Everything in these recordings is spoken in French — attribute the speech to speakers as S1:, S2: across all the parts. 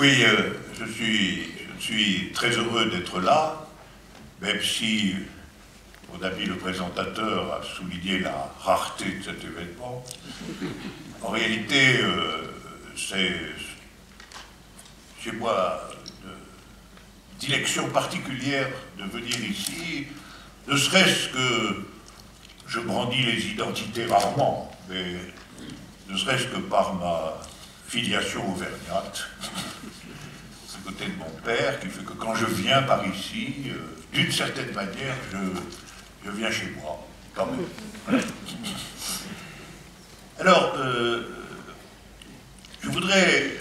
S1: Oui, je suis très heureux d'être là, même si mon ami le présentateur a souligné la rareté de cet événement. En réalité, c'est chez moi une dilection particulière de venir ici, ne serait-ce que je brandis les identités rarement, mais ne serait-ce que par ma filiation auvergnate, du côté de mon père, qui fait que quand je viens par ici, d'une certaine manière, je viens chez moi, quand même. Alors, je voudrais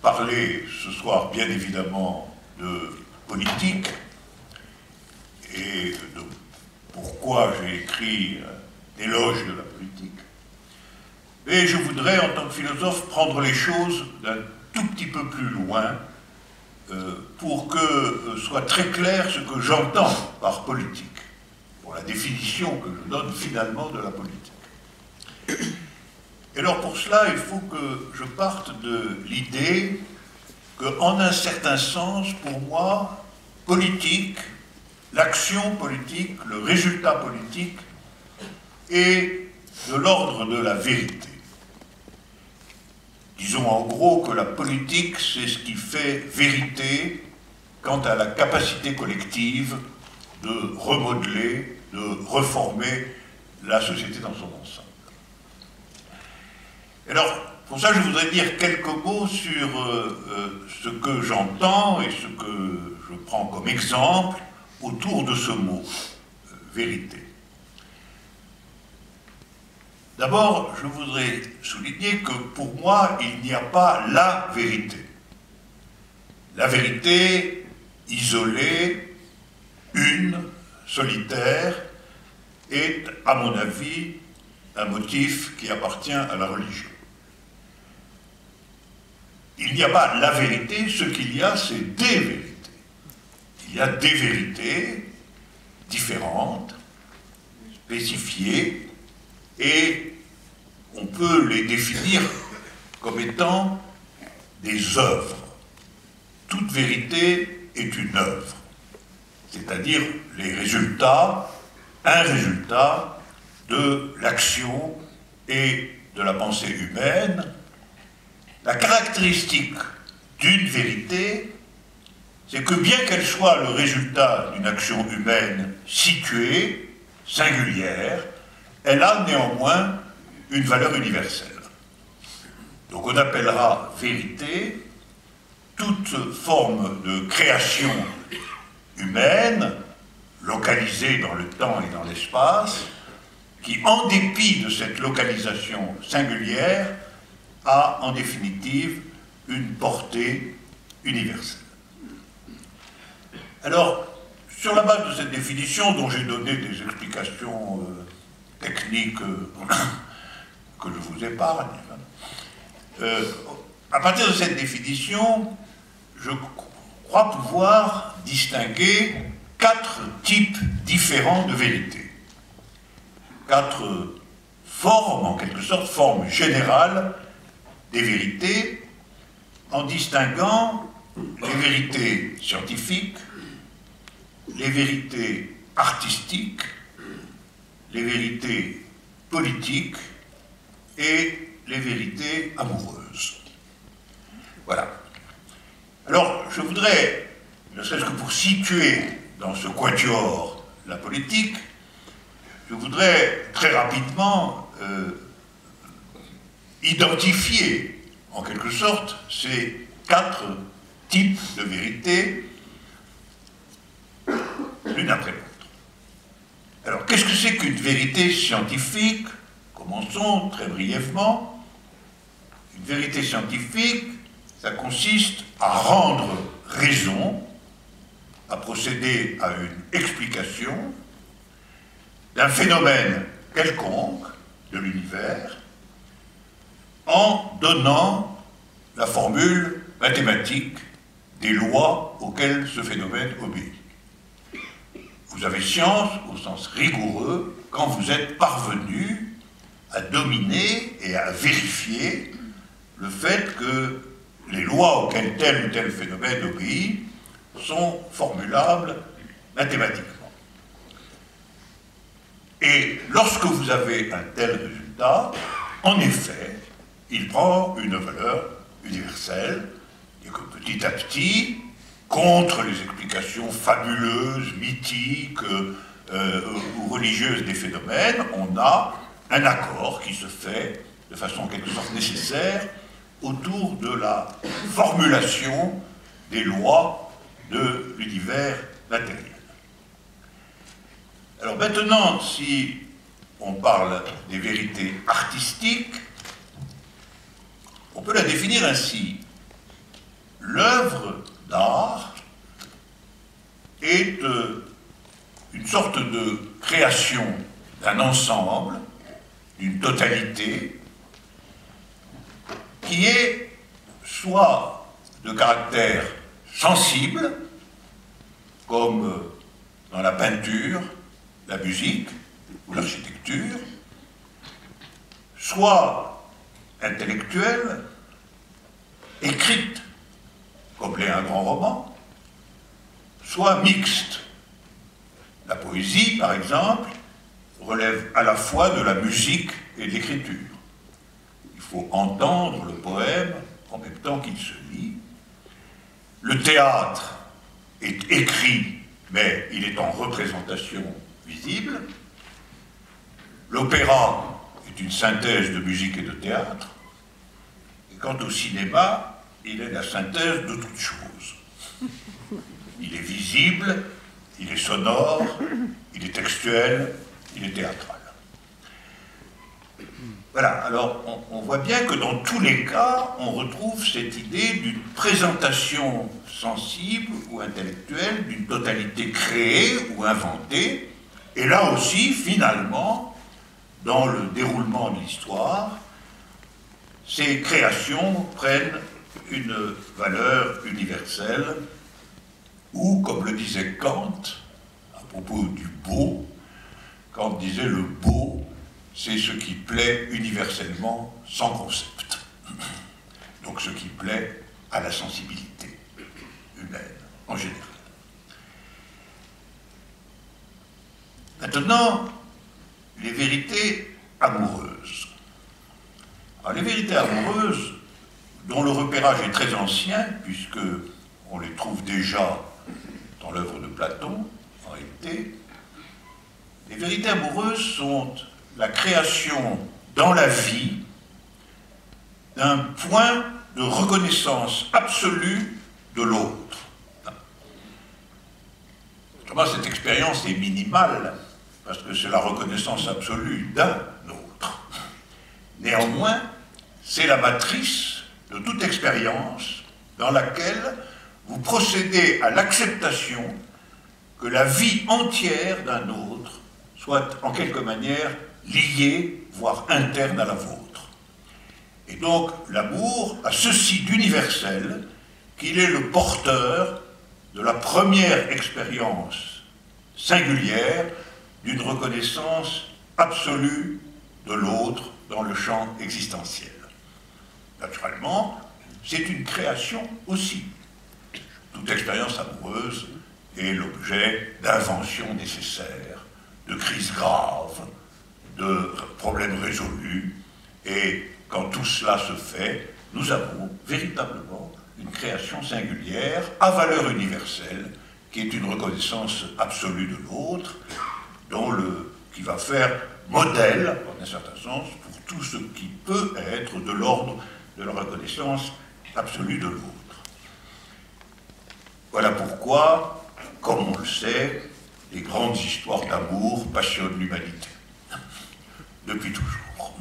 S1: parler ce soir, bien évidemment, de politique et de pourquoi j'ai écrit l'éloge de la politique. Mais je voudrais, en tant que philosophe, prendre les choses d'un tout petit peu plus loin pour que soit très clair ce que j'entends par politique, pour la définition que je donne finalement de la politique. Et alors pour cela, il faut que je parte de l'idée qu'en un certain sens, pour moi, politique, l'action politique, le résultat politique est de l'ordre de la vérité. Disons en gros que la politique, c'est ce qui fait vérité quant à la capacité collective de remodeler, de reformer la société dans son ensemble. Alors, pour ça, je voudrais dire quelques mots sur ce que j'entends et ce que je prends comme exemple autour de ce mot, vérité. D'abord, je voudrais souligner que pour moi, il n'y a pas la vérité. La vérité isolée, une, solitaire, est, à mon avis, un motif qui appartient à la religion. Il n'y a pas la vérité, ce qu'il y a, c'est des vérités. Il y a des vérités différentes, spécifiées, et on peut les définir comme étant des œuvres. Toute vérité est une œuvre, c'est-à-dire les résultats, un résultat de l'action et de la pensée humaine. La caractéristique d'une vérité, c'est que bien qu'elle soit le résultat d'une action humaine située, singulière, elle a néanmoins une valeur universelle. Donc on appellera vérité toute forme de création humaine, localisée dans le temps et dans l'espace, qui, en dépit de cette localisation singulière, a en définitive une portée universelle. Alors, sur la base de cette définition, dont j'ai donné des explications techniques que je vous épargne, à partir de cette définition, je crois pouvoir distinguer 4 types différents de vérité. 4 formes, en quelque sorte, formes générales des vérités, en distinguant les vérités scientifiques, les vérités artistiques, les vérités politiques et les vérités amoureuses. Voilà. Alors, je voudrais, ne serait-ce que pour situer dans ce quatuor la politique, je voudrais très rapidement identifier, en quelque sorte, ces 4 types de vérités, l'une après l'autre. Alors, qu'est-ce que c'est qu'une vérité scientifique? Commençons très brièvement. Une vérité scientifique, ça consiste à rendre raison, à procéder à une explication d'un phénomène quelconque de l'univers en donnant la formule mathématique des lois auxquelles ce phénomène obéit. Vous avez science, au sens rigoureux, quand vous êtes parvenu à dominer et à vérifier le fait que les lois auxquelles tel ou tel phénomène obéit sont formulables mathématiquement. Et lorsque vous avez un tel résultat, en effet, il prend une valeur universelle, et que petit à petit, contre les explications fabuleuses, mythiques ou religieuses des phénomènes, on a un accord qui se fait de façon en quelque sorte nécessaire autour de la formulation des lois de l'univers matériel. Alors maintenant, si on parle des vérités artistiques, on peut la définir ainsi. L'œuvre d'art est une sorte de création d'un ensemble, d'une totalité, qui est soit de caractère sensible, comme dans la peinture, la musique ou l'architecture, soit intellectuelle, écrite, comme l'est un grand roman, soit mixte. La poésie, par exemple, relève à la fois de la musique et de l'écriture. Il faut entendre le poème en même temps qu'il se lit. Le théâtre est écrit, mais il est en représentation visible. L'opéra est une synthèse de musique et de théâtre. Et quant au cinéma, il est la synthèse de toutes choses. Il est visible, il est sonore, il est textuel, il est théâtral. Voilà, alors on voit bien que dans tous les cas, on retrouve cette idée d'une présentation sensible ou intellectuelle, d'une totalité créée ou inventée, et là aussi, finalement, dans le déroulement de l'histoire, ces créations prennent une valeur universelle, ou, comme le disait Kant, à propos du beau, Kant disait le beau, c'est ce qui plaît universellement sans concept. Donc ce qui plaît à la sensibilité humaine en général. Maintenant, les vérités amoureuses. Alors, les vérités amoureuses, dont le repérage est très ancien, puisque on les trouve déjà dans l'œuvre de Platon, en réalité, les vérités amoureuses sont la création dans la vie d'un point de reconnaissance absolue de l'autre. Autrement, cette expérience est minimale, parce que c'est la reconnaissance absolue d'un autre. Néanmoins, c'est la matrice de toute expérience dans laquelle vous procédez à l'acceptation que la vie entière d'un autre soit en quelque manière liée, voire interne à la vôtre. Et donc l'amour a ceci d'universel qu'il est le porteur de la première expérience singulière d'une reconnaissance absolue de l'autre dans le champ existentiel. Naturellement, c'est une création aussi. Toute expérience amoureuse est l'objet d'inventions nécessaires, de crises graves, de problèmes résolus, et quand tout cela se fait, nous avons véritablement une création singulière à valeur universelle, qui est une reconnaissance absolue de l'autre, qui va faire modèle, en un certain sens, pour tout ce qui peut être de l'ordre de la reconnaissance absolue de l'autre. Voilà pourquoi, comme on le sait, les grandes histoires d'amour passionnent l'humanité, depuis toujours.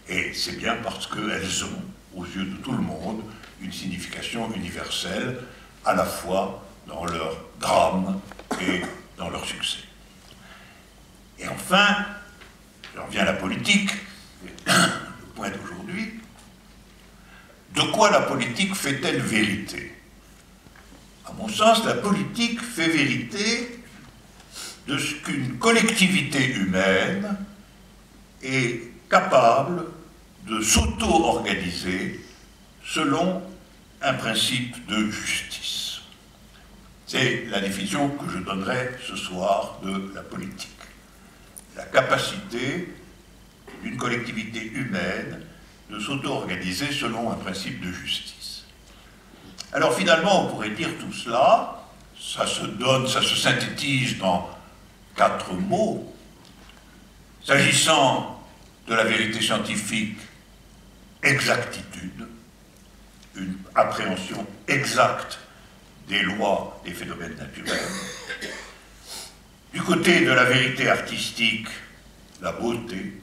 S1: Et c'est bien parce qu'elles ont, aux yeux de tout le monde, une signification universelle, à la fois dans leur drame et dans leur succès. Et enfin, j'en viens à la politique, le point d'aujourd'hui. De quoi la politique fait-elle vérité? À mon sens, la politique fait vérité de ce qu'une collectivité humaine est capable de s'auto-organiser selon un principe de justice. C'est la définition que je donnerai ce soir de la politique. La capacité d'une collectivité humaine de s'auto-organiser selon un principe de justice. Alors finalement, on pourrait dire tout cela, ça se synthétise dans 4 mots. S'agissant de la vérité scientifique, exactitude, une appréhension exacte des lois des phénomènes naturels. Du côté de la vérité artistique, la beauté,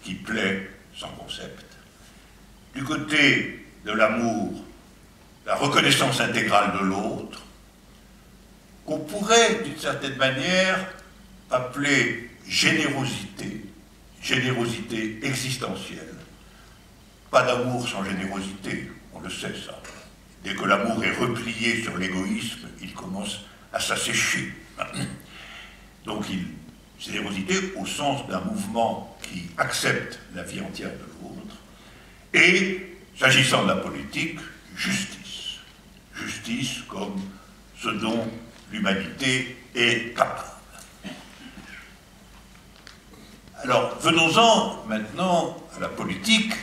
S1: qui plaît sans concept. Du côté de l'amour, la reconnaissance intégrale de l'autre, qu'on pourrait, d'une certaine manière, appeler générosité, générosité existentielle. Pas d'amour sans générosité, on le sait ça. Dès que l'amour est replié sur l'égoïsme, il commence à s'assécher. Donc, générosité au sens d'un mouvement qui accepte la vie entière de l'autre. Et, s'agissant de la politique, justice. Justice comme ce dont l'humanité est capable. Alors, venons-en maintenant à la politique,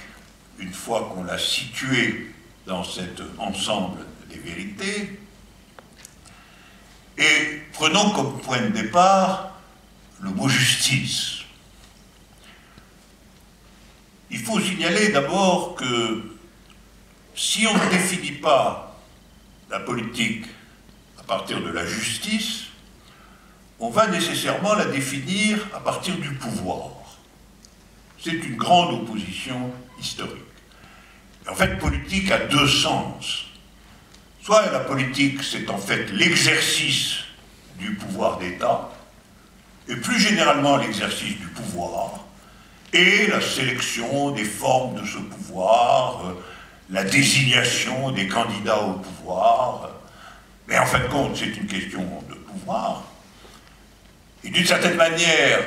S1: une fois qu'on l'a située dans cet ensemble des vérités, et prenons comme point de départ le mot justice. Il faut signaler d'abord que si on ne définit pas la politique à partir de la justice, on va nécessairement la définir à partir du pouvoir. C'est une grande opposition historique. Et en fait, politique a 2 sens. Soit la politique, c'est en fait l'exercice du pouvoir d'État, et plus généralement l'exercice du pouvoir, et la sélection des formes de ce pouvoir, la désignation des candidats au pouvoir. Mais en fin de compte, c'est une question de pouvoir. Et d'une certaine manière,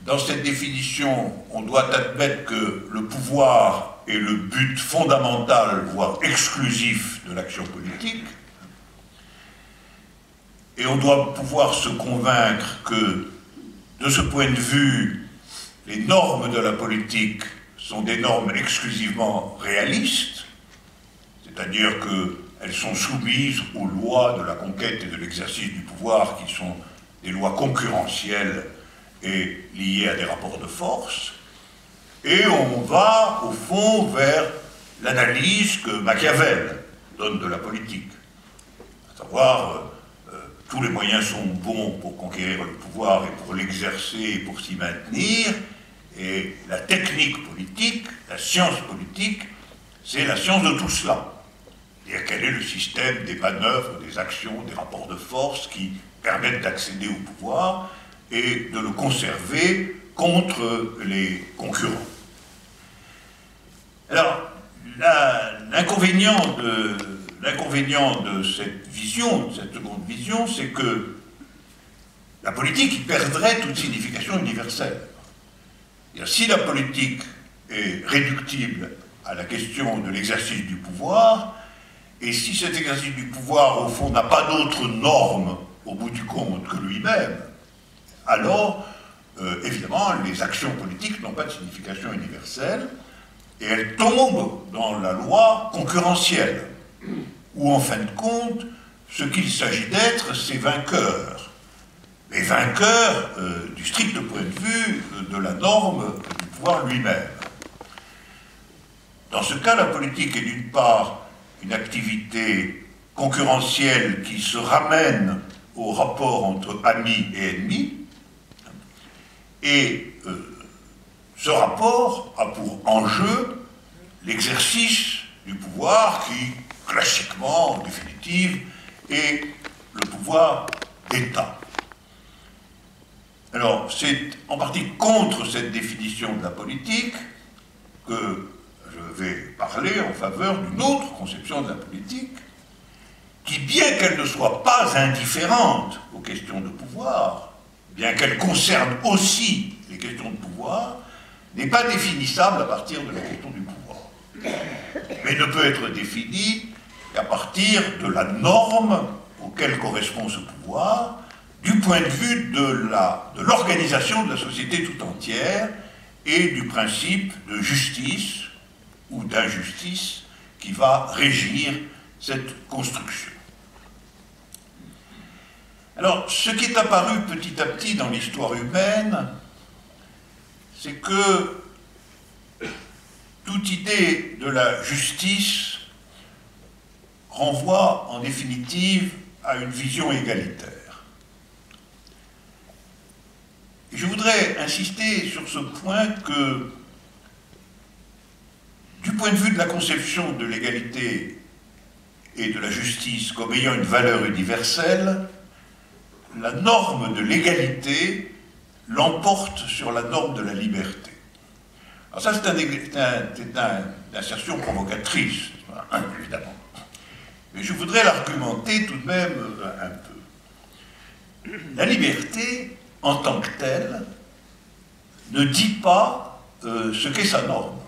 S1: dans cette définition, on doit admettre que le pouvoir est le but fondamental, voire exclusif de l'action politique. Et on doit pouvoir se convaincre que, de ce point de vue, les normes de la politique sont des normes exclusivement réalistes, c'est-à-dire qu'elles sont soumises aux lois de la conquête et de l'exercice du pouvoir, qui sont des lois concurrentielles et liées à des rapports de force. Et on va, au fond, vers l'analyse que Machiavel donne de la politique. À savoir, tous les moyens sont bons pour conquérir le pouvoir et pour l'exercer et pour s'y maintenir. Et la technique politique, la science politique, c'est la science de tout cela. C'est-à-dire quel est le système des manœuvres, des actions, des rapports de force qui permettent d'accéder au pouvoir et de le conserver contre les concurrents. Alors, l'inconvénient de cette vision, de cette seconde vision, c'est que la politique perdrait toute signification universelle. Si la politique est réductible à la question de l'exercice du pouvoir, et si cet exercice du pouvoir, au fond, n'a pas d'autre norme au bout du compte que lui-même, alors, évidemment, les actions politiques n'ont pas de signification universelle, et elles tombent dans la loi concurrentielle, où, en fin de compte, ce qu'il s'agit d'être, c'est vainqueur. Mais vainqueur du strict point de vue de la norme du pouvoir lui-même. Dans ce cas, la politique est d'une part une activité concurrentielle qui se ramène au rapport entre amis et ennemis, et ce rapport a pour enjeu l'exercice du pouvoir qui, classiquement, en définitive, est le pouvoir d'État. Alors, c'est en partie contre cette définition de la politique que je vais parler en faveur d'une autre conception de la politique qui, bien qu'elle ne soit pas indifférente aux questions de pouvoir, bien qu'elle concerne aussi les questions de pouvoir, n'est pas définissable à partir de la question du pouvoir, mais ne peut être définie à partir de la norme auquel correspond ce pouvoir, du point de vue de l'organisation de la société tout entière et du principe de justice ou d'injustice qui va régir cette construction. Alors, ce qui est apparu petit à petit dans l'histoire humaine, c'est que toute idée de la justice renvoie en définitive à une vision égalitaire. Et je voudrais insister sur ce point que, du point de vue de la conception de l'égalité et de la justice comme ayant une valeur universelle, la norme de l'égalité l'emporte sur la norme de la liberté. Alors ça, c'est une assertion provocatrice, évidemment. Mais je voudrais l'argumenter tout de même un peu. La liberté, en tant que telle, ne dit pas ce qu'est sa norme.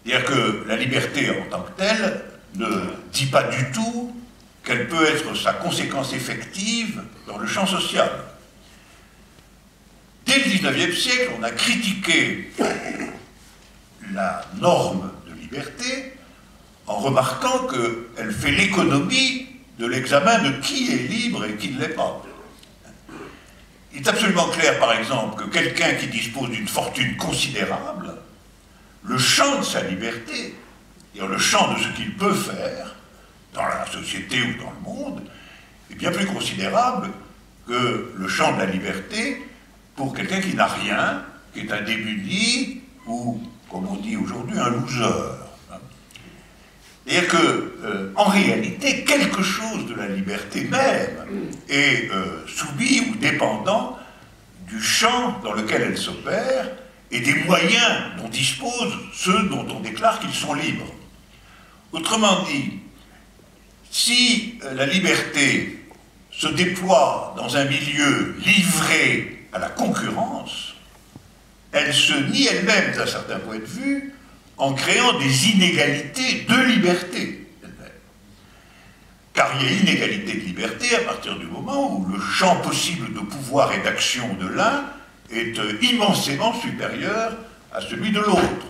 S1: C'est-à-dire que la liberté, en tant que telle, ne dit pas du tout quelle peut être sa conséquence effective dans le champ social. Dès le XIXe siècle, on a critiqué la norme de liberté en remarquant qu'elle fait l'économie de l'examen de qui est libre et qui ne l'est pas. Il est absolument clair, par exemple, que quelqu'un qui dispose d'une fortune considérable, le champ de sa liberté, c'est-à-dire le champ de ce qu'il peut faire, dans la société ou dans le monde, est bien plus considérable que le champ de la liberté pour quelqu'un qui n'a rien, qui est un démuni ou, comme on dit aujourd'hui, un loser. C'est-à-dire que, en réalité, quelque chose de la liberté même est soumis ou dépendant du champ dans lequel elle s'opère et des moyens dont disposent ceux dont on déclare qu'ils sont libres. Autrement dit, si la liberté se déploie dans un milieu livré à la concurrence, elle se nie elle-même d'un certain point de vue en créant des inégalités de liberté elle-même. Car il y a inégalité de liberté à partir du moment où le champ possible de pouvoir et d'action de l'un est immensément supérieur à celui de l'autre.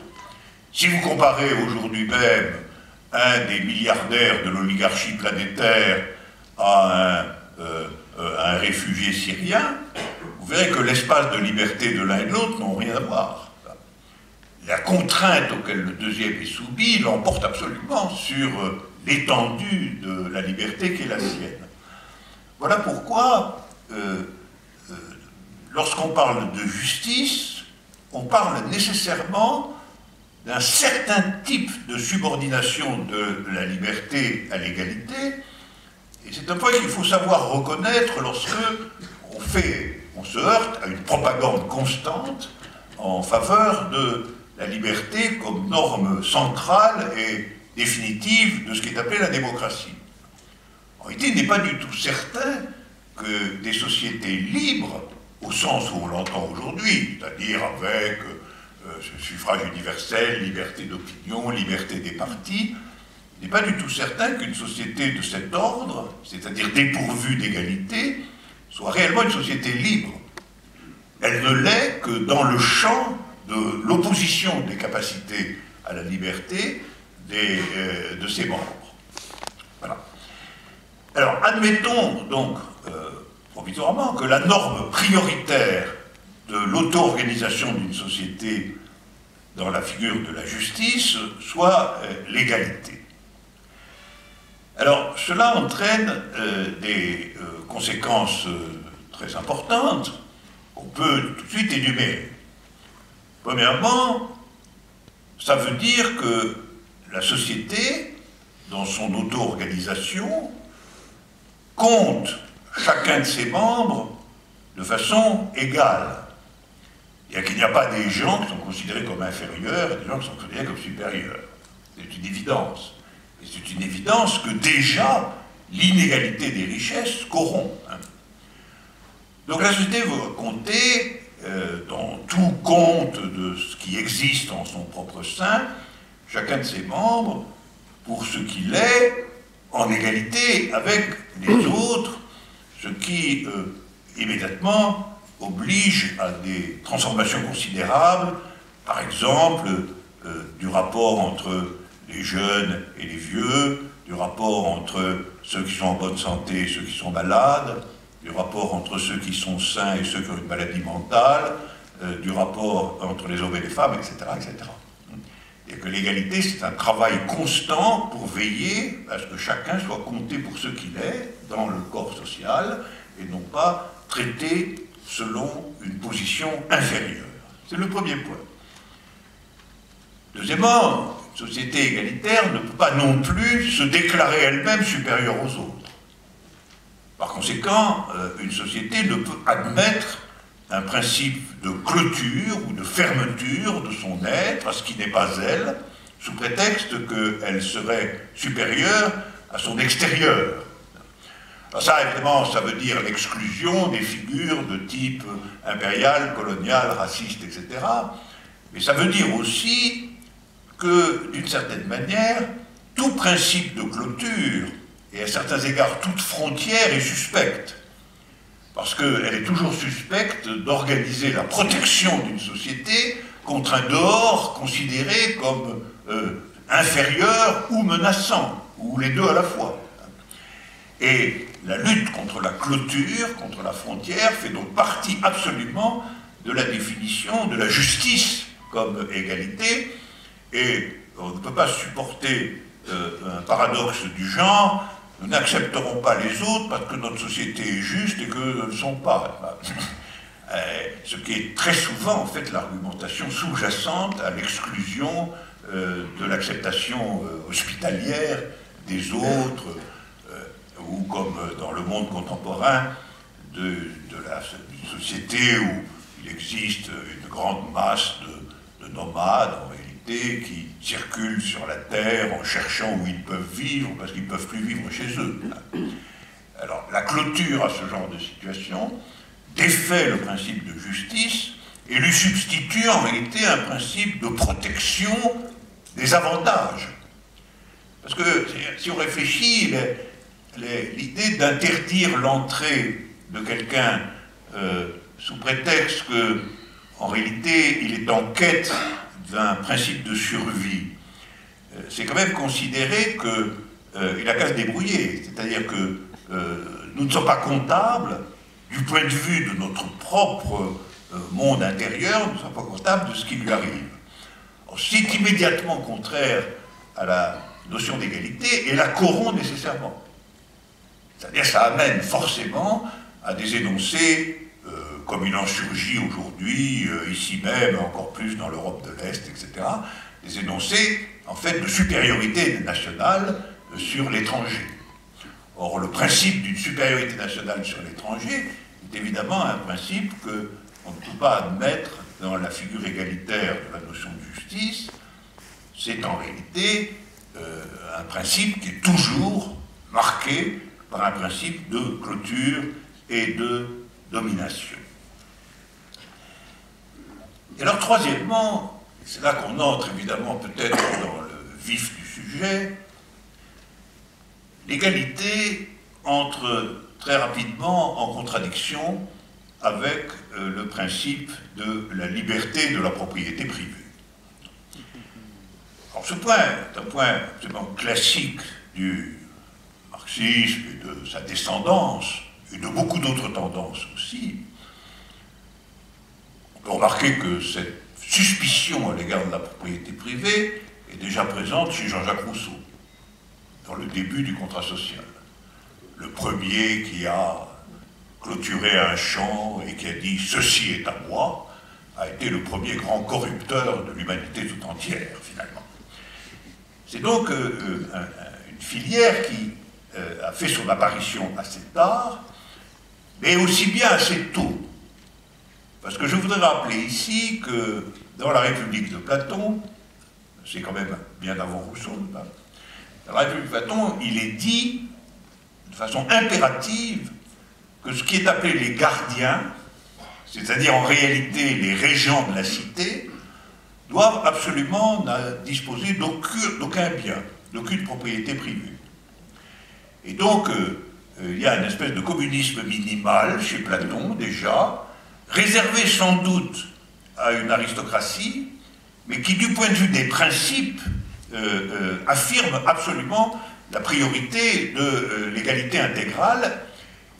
S1: Si vous comparez aujourd'hui même un des milliardaires de l'oligarchie planétaire à un réfugié syrien, vous verrez que l'espace de liberté de l'un et de l'autre n'ont rien à voir. La contrainte auquel le deuxième est soumis l'emporte absolument sur l'étendue de la liberté qui est la sienne. Voilà pourquoi, lorsqu'on parle de justice, on parle nécessairement d'un certain type de subordination de la liberté à l'égalité, et c'est un point qu'il faut savoir reconnaître lorsque on se heurte à une propagande constante en faveur de la liberté comme norme centrale et définitive de ce qui est appelé la démocratie. En réalité, il n'est pas du tout certain que des sociétés libres, au sens où on l'entend aujourd'hui, c'est-à-dire avec suffrage universel, liberté d'opinion, liberté des partis, il n'est pas du tout certain qu'une société de cet ordre, c'est-à-dire dépourvue d'égalité, soit réellement une société libre. Elle ne l'est que dans le champ de l'opposition des capacités à la liberté de ses membres. Voilà. Alors, admettons donc provisoirement que la norme prioritaire de l'auto-organisation d'une société dans la figure de la justice soit l'égalité. Alors, cela entraîne des conséquences très importantes qu'on peut tout de suite énumérer. Premièrement, ça veut dire que la société, dans son auto-organisation, compte chacun de ses membres de façon égale. C'est-à-dire qu'il n'y a pas des gens qui sont considérés comme inférieurs et des gens qui sont considérés comme supérieurs. C'est une évidence. Et c'est une évidence que déjà l'inégalité des richesses corrompt. Donc la société va compter dans tout compte de ce qui existe en son propre sein, chacun de ses membres pour ce qu'il est, en égalité avec les autres, ce qui immédiatement oblige à des transformations considérables, par exemple du rapport entre les jeunes et les vieux, du rapport entre ceux qui sont en bonne santé et ceux qui sont malades, du rapport entre ceux qui sont sains et ceux qui ont une maladie mentale, du rapport entre les hommes et les femmes, etc. etc. Et que l'égalité, c'est un travail constant pour veiller à ce que chacun soit compté pour ce qu'il est dans le corps social et non pas traité selon une position inférieure. C'est le premier point. Deuxièmement, une société égalitaire ne peut pas non plus se déclarer elle-même supérieure aux autres. Par conséquent, une société ne peut admettre un principe de clôture ou de fermeture de son être à ce qui n'est pas elle, sous prétexte qu'elle serait supérieure à son extérieur. Alors ça, évidemment, ça veut dire l'exclusion des figures de type impérial, colonial, raciste, etc. Mais ça veut dire aussi que, d'une certaine manière, tout principe de clôture, et à certains égards toute frontière, est suspecte. Parce qu'elle est toujours suspecte d'organiser la protection d'une société contre un dehors considéré comme inférieur ou menaçant, ou les deux à la fois. Et la lutte contre la clôture, contre la frontière, fait donc partie absolument de la définition de la justice comme égalité, et on ne peut pas supporter un paradoxe du genre. Nous n'accepterons pas les autres parce que notre société est juste et qu'eux ne le sont pas. Ce qui est très souvent, en fait, l'argumentation sous-jacente à l'exclusion de l'acceptation hospitalière des autres, ou comme dans le monde contemporain d'une société où il existe une grande masse de nomades, en réalité, qui circulent sur la terre en cherchant où ils peuvent vivre, parce qu'ils ne peuvent plus vivre chez eux. Alors, la clôture à ce genre de situation défait le principe de justice et lui substitue en réalité un principe de protection des avantages. Parce que, si on réfléchit, l'idée d'interdire l'entrée de quelqu'un sous prétexte que, en réalité, il est en quête d'un principe de survie, c'est quand même considérer qu'il n'a qu'à se débrouiller. C'est-à-dire que nous ne sommes pas comptables du point de vue de notre propre monde intérieur, nous ne sommes pas comptables de ce qui lui arrive. C'est immédiatement contraire à la notion d'égalité et la corrompt nécessairement. C'est-à-dire ça amène forcément à des énoncés comme il en surgit aujourd'hui, ici même, encore plus dans l'Europe de l'Est, etc., des énoncés, en fait, de supériorité nationale sur l'étranger. Or, le principe d'une supériorité nationale sur l'étranger est évidemment un principe qu'on ne peut pas admettre dans la figure égalitaire de la notion de justice. C'est en réalité un principe qui est toujours marqué par un principe de clôture et de domination. Et alors, troisièmement, et c'est là qu'on entre évidemment peut-être dans le vif du sujet, l'égalité entre très rapidement en contradiction avec le principe de la liberté de la propriété privée. Alors ce point est un point absolument classique du marxisme et de sa descendance, et de beaucoup d'autres tendances aussi. On peut remarquer que cette suspicion à l'égard de la propriété privée est déjà présente chez Jean-Jacques Rousseau, dans le début du contrat social. Le premier qui a clôturé un champ et qui a dit « ceci est à moi », a été le premier grand corrupteur de l'humanité tout entière, finalement. C'est donc une filière qui a fait son apparition assez tard, mais aussi bien assez tôt. Parce que je voudrais rappeler ici que dans la République de Platon, c'est quand même bien avant Rousseau, dans la République de Platon, il est dit de façon impérative que ce qui est appelé les gardiens, c'est-à-dire en réalité les régents de la cité, doivent absolument disposer d'aucun bien. d'aucune propriété privée. Et donc, il y a une espèce de communisme minimal chez Platon, déjà, réservé sans doute à une aristocratie, mais qui, du point de vue des principes, affirme absolument la priorité de l'égalité intégrale.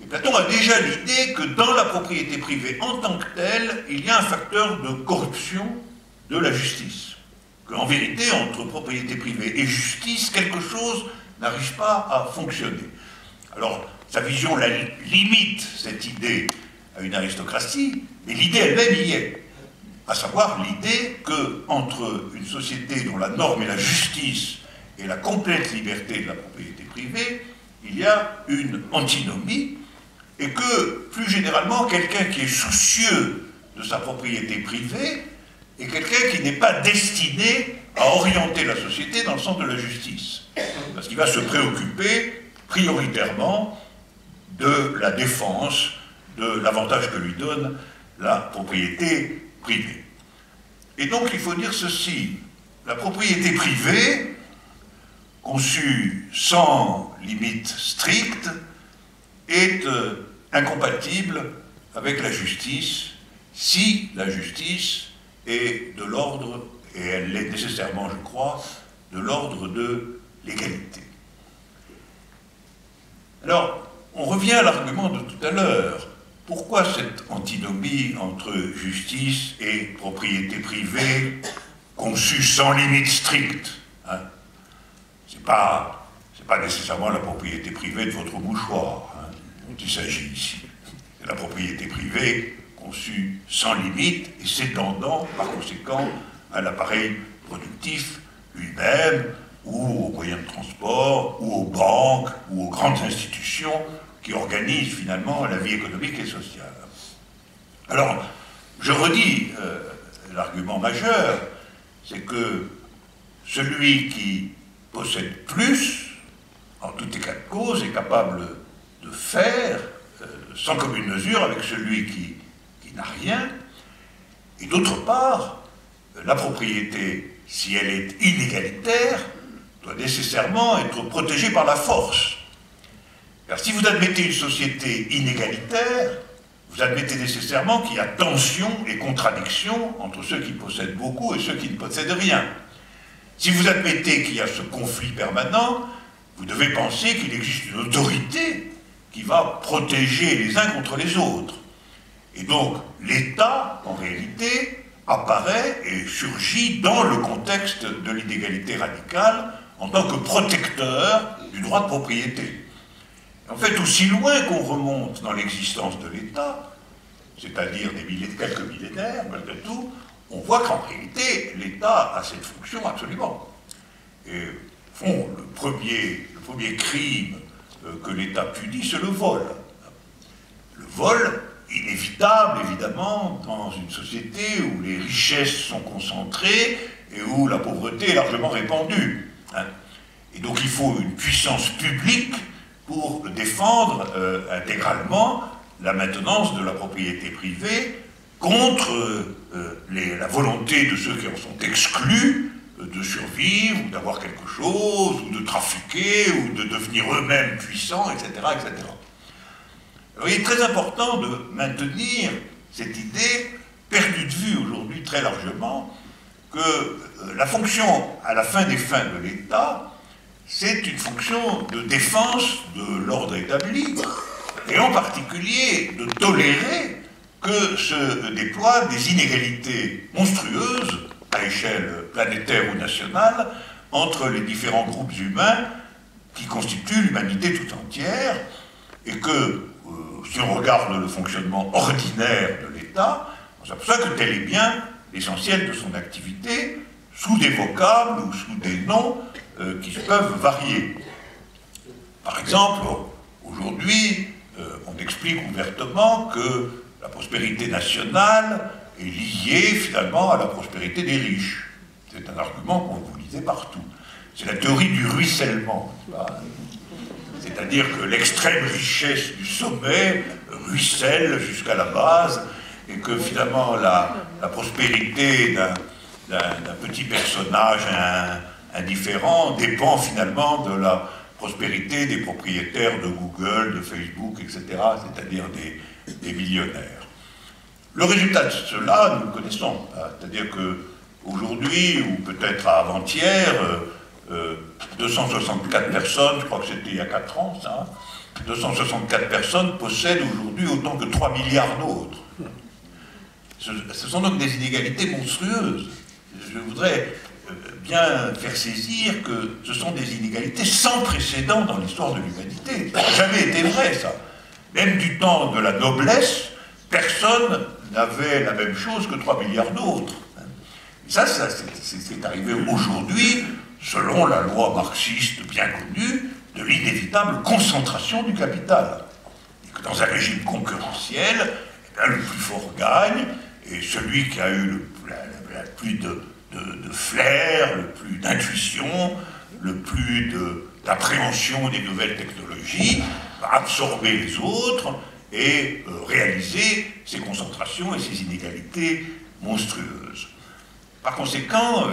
S1: Et Platon a déjà l'idée que dans la propriété privée en tant que telle, il y a un facteur de corruption de la justice. Qu'en vérité, entre propriété privée et justice, quelque chose n'arrive pas à fonctionner. Alors, sa vision limite cette idée à une aristocratie, mais l'idée elle-même y est. À savoir l'idée qu'entre une société dont la norme est la justice et la complète liberté de la propriété privée, il y a une antinomie, et que, plus généralement, quelqu'un qui est soucieux de sa propriété privée est quelqu'un qui n'est pas destiné à orienter la société dans le sens de la justice. Parce qu'il va se préoccuper prioritairement de la défense, de l'avantage que lui donne la propriété privée. Et donc il faut dire ceci, la propriété privée, conçue sans limite stricte, est incompatible avec la justice si la justice est de l'ordre, et elle l'est nécessairement, je crois, de l'ordre de l'égalité. Alors, on revient à l'argument de tout à l'heure. Pourquoi cette antinomie entre justice et propriété privée conçue sans limite stricte, hein? C'est pas nécessairement la propriété privée de votre mouchoir, hein, dont il s'agit ici. C'est la propriété privée conçue sans limite et s'étendant par conséquent à l'appareil productif lui-même, ou aux moyens de transport, ou aux banques, ou aux grandes institutions qui organisent finalement la vie économique et sociale. Alors, je redis l'argument majeur, c'est que celui qui possède plus, en tout état de cause, est capable de faire sans commune mesure avec celui qui n'a rien. Et d'autre part, la propriété, si elle est inégalitaire, doit nécessairement être protégée par la force. Car si vous admettez une société inégalitaire, vous admettez nécessairement qu'il y a tension et contradiction entre ceux qui possèdent beaucoup et ceux qui ne possèdent rien. Si vous admettez qu'il y a ce conflit permanent, vous devez penser qu'il existe une autorité qui va protéger les uns contre les autres. Et donc, l'État, en réalité, apparaît et surgit dans le contexte de l'inégalité radicale en tant que protecteur du droit de propriété. En fait, aussi loin qu'on remonte dans l'existence de l'État, c'est-à-dire quelques millénaires, malgré tout, on voit qu'en réalité, l'État a cette fonction absolument. Et, au fond, le premier crime que l'État punit, c'est le vol. Le vol, inévitable, évidemment, dans une société où les richesses sont concentrées et où la pauvreté est largement répandue. Hein. Et donc il faut une puissance publique pour défendre intégralement la maintenance de la propriété privée contre la volonté de ceux qui en sont exclus de survivre, ou d'avoir quelque chose, ou de trafiquer, ou de devenir eux-mêmes puissants, etc., etc. Alors, il est très important de maintenir cette idée, perdue de vue aujourd'hui très largement, que la fonction, à la fin des fins de l'État, c'est une fonction de défense de l'ordre établi, et en particulier de tolérer que se déploient des inégalités monstrueuses, à échelle planétaire ou nationale, entre les différents groupes humains qui constituent l'humanité tout entière, et que, si on regarde le fonctionnement ordinaire de l'État, on s'aperçoit que tel est bien l'essentiel de son activité, sous des vocables ou sous des noms qui peuvent varier. Par exemple, aujourd'hui, on explique ouvertement que la prospérité nationale est liée finalement à la prospérité des riches. C'est un argument qu'on vous lisez partout. C'est la théorie du ruissellement. C'est-à-dire que l'extrême richesse du sommet ruisselle jusqu'à la base et que finalement la prospérité d'un petit personnage, indifférent dépend finalement de la prospérité des propriétaires de Google, de Facebook, etc., c'est-à-dire des millionnaires. Le résultat de cela, nous le connaissons, c'est-à-dire qu'aujourd'hui, ou peut-être avant-hier, 264 personnes, je crois que c'était il y a 4 ans, ça, 264 personnes possèdent aujourd'hui autant que 3 milliards d'autres. Ce sont donc des inégalités monstrueuses. Je voudrais bien faire saisir que ce sont des inégalités sans précédent dans l'histoire de l'humanité. Ça n'a jamais été vrai, ça. Même du temps de la noblesse, personne n'avait la même chose que 3 milliards d'autres. Et ça c'est arrivé aujourd'hui, selon la loi marxiste bien connue, de l'inévitable concentration du capital. Et que dans un régime concurrentiel, eh bien, le plus fort gagne, et celui qui a eu le plus de flair, le plus d'intuition, le plus d'appréhension des nouvelles technologies, va absorber les autres et réaliser ces concentrations et ces inégalités monstrueuses. Par conséquent,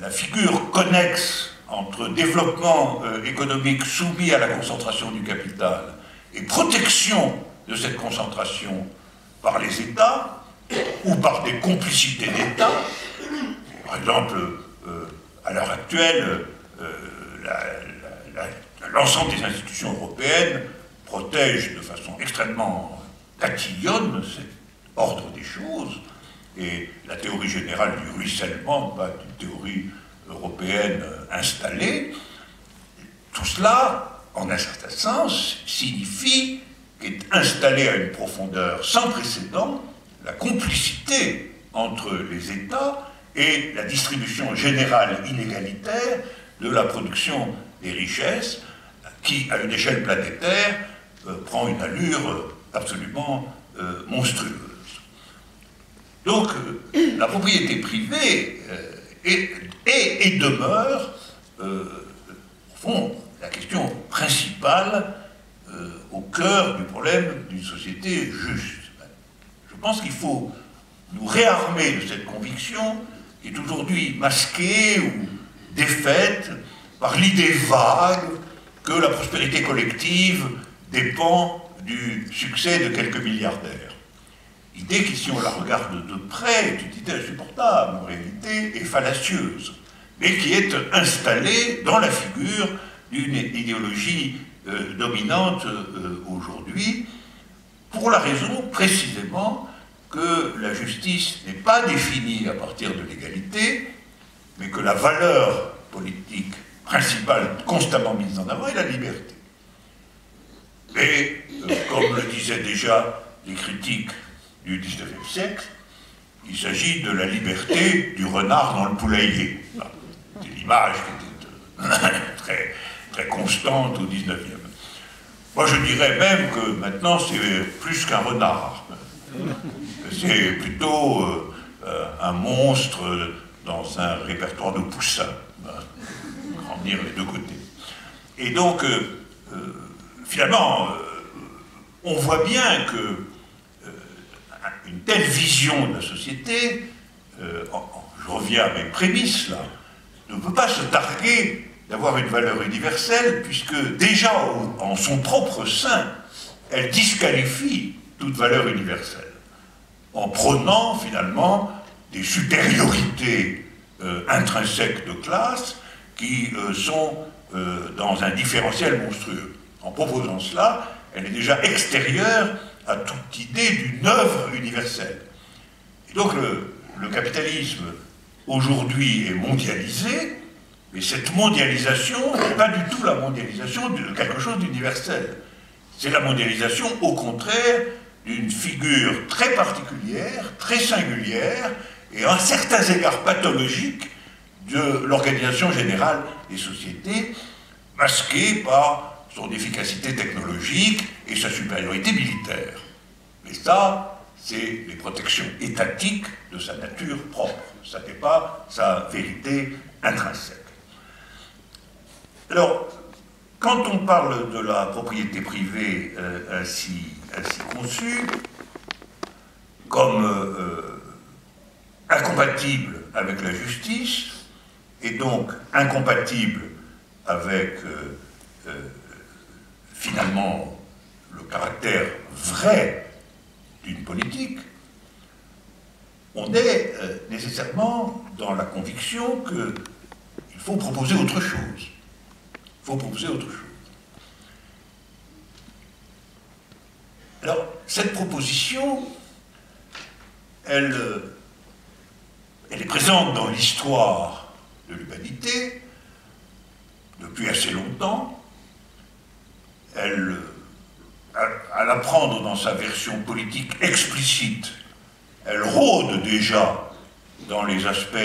S1: la figure connexe entre développement économique soumis à la concentration du capital et protection de cette concentration par les États ou par des complicités d'États. Par exemple, à l'heure actuelle, l'ensemble des institutions européennes protègent de façon extrêmement tatillonne cet ordre des choses, et la théorie générale du ruissellement, pas une théorie européenne installée. Tout cela, en un certain sens, signifie qu'est installée à une profondeur sans précédent la complicité entre les États et la distribution générale inégalitaire de la production des richesses qui, à une échelle planétaire, prend une allure absolument monstrueuse. Donc, la propriété privée est et demeure, au fond, la question principale au cœur du problème d'une société juste. Je pense qu'il faut nous réarmer de cette conviction qui est aujourd'hui masquée ou défaite par l'idée vague que la prospérité collective dépend du succès de quelques milliardaires. Idée qui, si on la regarde de près, est une idée insupportable, en réalité, et fallacieuse, mais qui est installée dans la figure d'une idéologie dominante aujourd'hui, pour la raison, précisément, que la justice n'est pas définie à partir de l'égalité, mais que la valeur politique principale constamment mise en avant est la liberté. Et, comme le disaient déjà les critiques du XIXe siècle, il s'agit de la liberté du renard dans le poulailler. C'est l'image qui était très, très constante au XIXe. Moi, je dirais même que maintenant, c'est plus qu'un renard. C'est plutôt un monstre dans un répertoire de poussins, grandir les deux côtés. Et donc, finalement, on voit bien que une telle vision de la société, je reviens à mes prémices là, ne peut pas se targuer d'avoir une valeur universelle, puisque déjà en son propre sein, elle disqualifie toute valeur universelle, en prônant finalement des supériorités intrinsèques de classe qui sont dans un différentiel monstrueux. En proposant cela, elle est déjà extérieure à toute idée d'une œuvre universelle. Et donc le capitalisme aujourd'hui est mondialisé, mais cette mondialisation n'est pas du tout la mondialisation de quelque chose d'universel. C'est la mondialisation, au contraire, d'une figure très particulière, très singulière, et à certains égards pathologiques de l'organisation générale des sociétés, masquée par son efficacité technologique et sa supériorité militaire. Mais ça, c'est les protections étatiques de sa nature propre. Ça n'est pas sa vérité intrinsèque. Alors, quand on parle de la propriété privée ainsi conçue, comme incompatible avec la justice, est donc incompatible avec finalement le caractère vrai d'une politique, on est nécessairement dans la conviction qu'il faut proposer autre chose. Il faut proposer autre chose. Alors, cette proposition, elle est présente dans l'histoire de l'humanité depuis assez longtemps. À la prendre dans sa version politique explicite, elle rôde déjà dans les aspects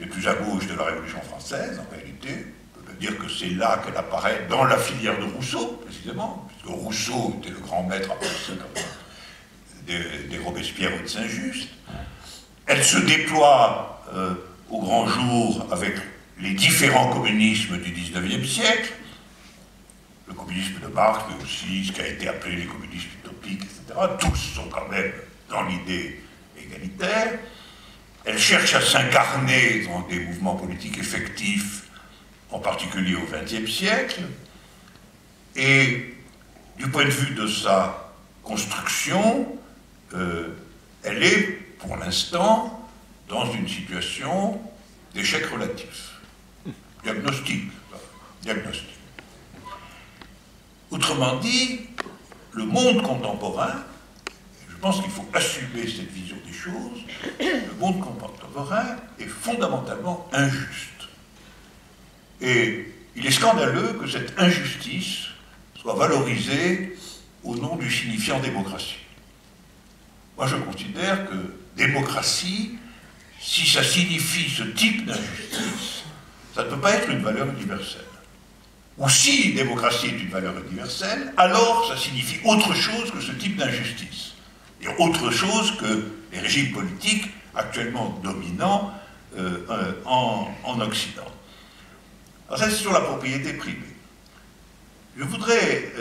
S1: les plus à gauche de la Révolution française, en réalité. On peut dire que c'est là qu'elle apparaît dans la filière de Rousseau, précisément, puisque Rousseau était le grand maître à penser des Robespierre ou de Saint-Just. Elle se déploie au grand jour avec les différents communismes du XIXe siècle, le communisme de Marx, mais aussi ce qui a été appelé les communismes utopiques, etc. Tous sont quand même dans l'idée égalitaire. Elle cherche à s'incarner dans des mouvements politiques effectifs, en particulier au XXe siècle. Et du point de vue de sa construction, elle est, pour l'instant, dans une situation d'échec relatif. Diagnostic. Autrement dit, le monde contemporain, je pense qu'il faut assumer cette vision des choses, le monde contemporain est fondamentalement injuste. Et il est scandaleux que cette injustice soit valorisée au nom du signifiant démocratie. Moi, je considère que démocratie, si ça signifie ce type d'injustice, ça ne peut pas être une valeur universelle. Ou si démocratie est une valeur universelle, alors ça signifie autre chose que ce type d'injustice. Et autre chose que les régimes politiques actuellement dominants en Occident. Alors ça, c'est sur la propriété privée. Je voudrais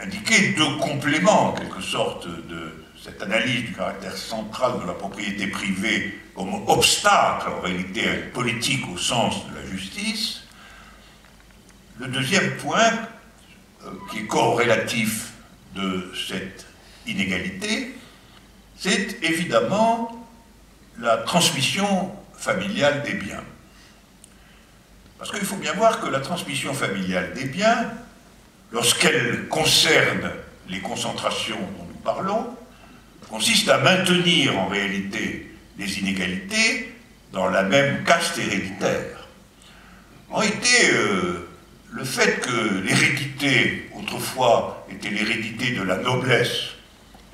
S1: indiquer deux compléments, en quelque sorte, de cette analyse du caractère central de la propriété privée comme obstacle, en réalité, à une politique au sens de la justice. Le deuxième point, qui est corrélatif de cette inégalité, c'est évidemment la transmission familiale des biens. Parce qu'il faut bien voir que la transmission familiale des biens, lorsqu'elle concerne les concentrations dont nous parlons, consiste à maintenir en réalité les inégalités dans la même caste héréditaire. En réalité, le fait que l'hérédité, autrefois, était l'hérédité de la noblesse,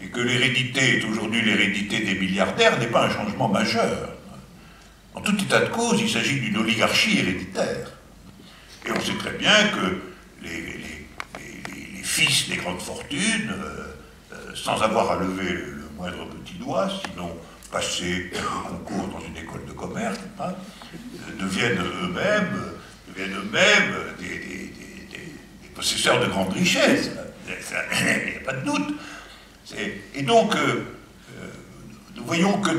S1: et que l'hérédité est aujourd'hui l'hérédité des milliardaires, n'est pas un changement majeur. En tout état de cause, il s'agit d'une oligarchie héréditaire. Et on sait très bien que les fils des grandes fortunes, sans avoir à lever le moindre petit doigt, sinon passer le concours dans une école de commerce, hein, deviennent eux-mêmes des possesseurs de grandes richesses. Il n'y a pas de doute. Et donc, nous voyons que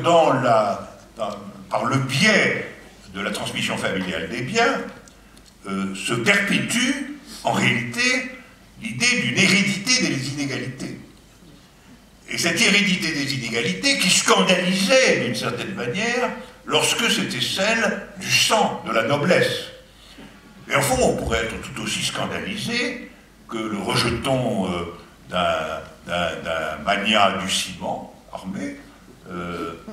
S1: par le biais de la transmission familiale des biens, se perpétue en réalité l'idée d'une hérédité des inégalités. Et cette hérédité des inégalités qui scandalisait d'une certaine manière lorsque c'était celle du sang, de la noblesse. Et en fond, on pourrait être tout aussi scandalisé que le rejeton d'un magnat du ciment armé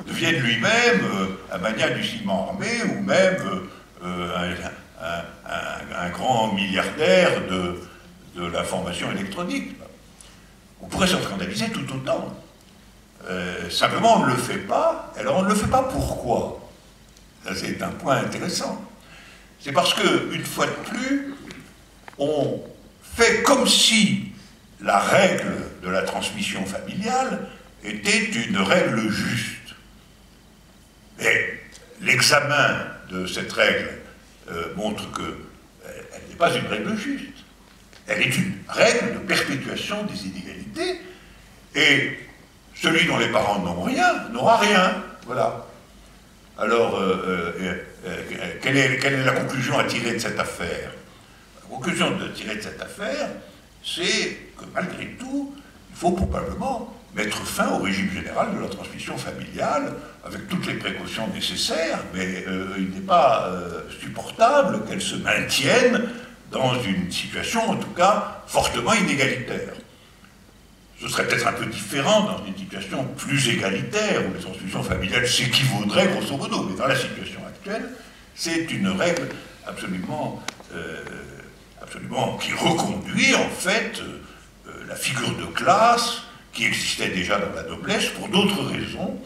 S1: devienne lui-même un magnat du ciment armé ou même un grand milliardaire de l'information électronique. On pourrait s'en scandaliser tout autant. Simplement, on ne le fait pas. Alors, on ne le fait pas pourquoi? Ça, c'est un point intéressant. C'est parce que, une fois de plus, on fait comme si la règle de la transmission familiale était une règle juste. Et l'examen de cette règle montre qu'elle n'est pas une règle juste. Elle est une règle de perpétuation des inégalités, et celui dont les parents n'ont rien, n'aura rien. Voilà. Alors, quelle est la conclusion à tirer de cette affaire? La conclusion à tirer de cette affaire, c'est que malgré tout, il faut probablement mettre fin au régime général de la transmission familiale, avec toutes les précautions nécessaires, mais il n'est pas supportable qu'elle se maintienne dans une situation, en tout cas, fortement inégalitaire. Ce serait peut-être un peu différent dans une situation plus égalitaire, où les transmissions familiales s'équivaudraient grosso modo, mais dans la situation actuelle, c'est une règle absolument qui reconduit en fait la figure de classe qui existait déjà dans la noblesse pour d'autres raisons,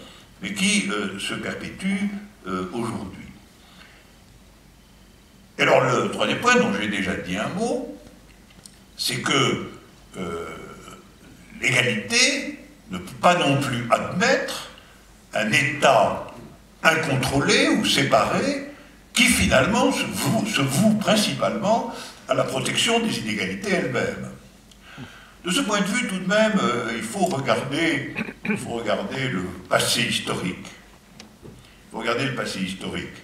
S1: mais qui se perpétue aujourd'hui. Et alors le troisième point dont j'ai déjà dit un mot, c'est que l'égalité ne peut pas non plus admettre un État incontrôlé ou séparé qui finalement se voue principalement à la protection des inégalités elles-mêmes. De ce point de vue, tout de même, il faut regarder le passé historique. Il faut regarder le passé historique.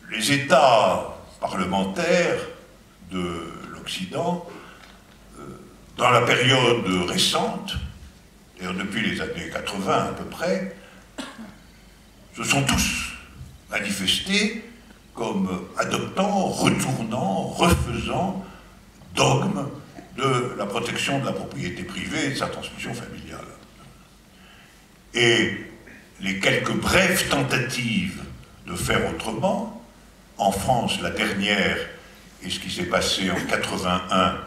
S1: Les États parlementaires de l'Occident, dans la période récente, et depuis les années 80 à peu près, se sont tous manifestés comme adoptant, retournant, refaisant dogme de la protection de la propriété privée et de sa transmission familiale. Et les quelques brèves tentatives de faire autrement, en France, la dernière est ce qui s'est passé en 81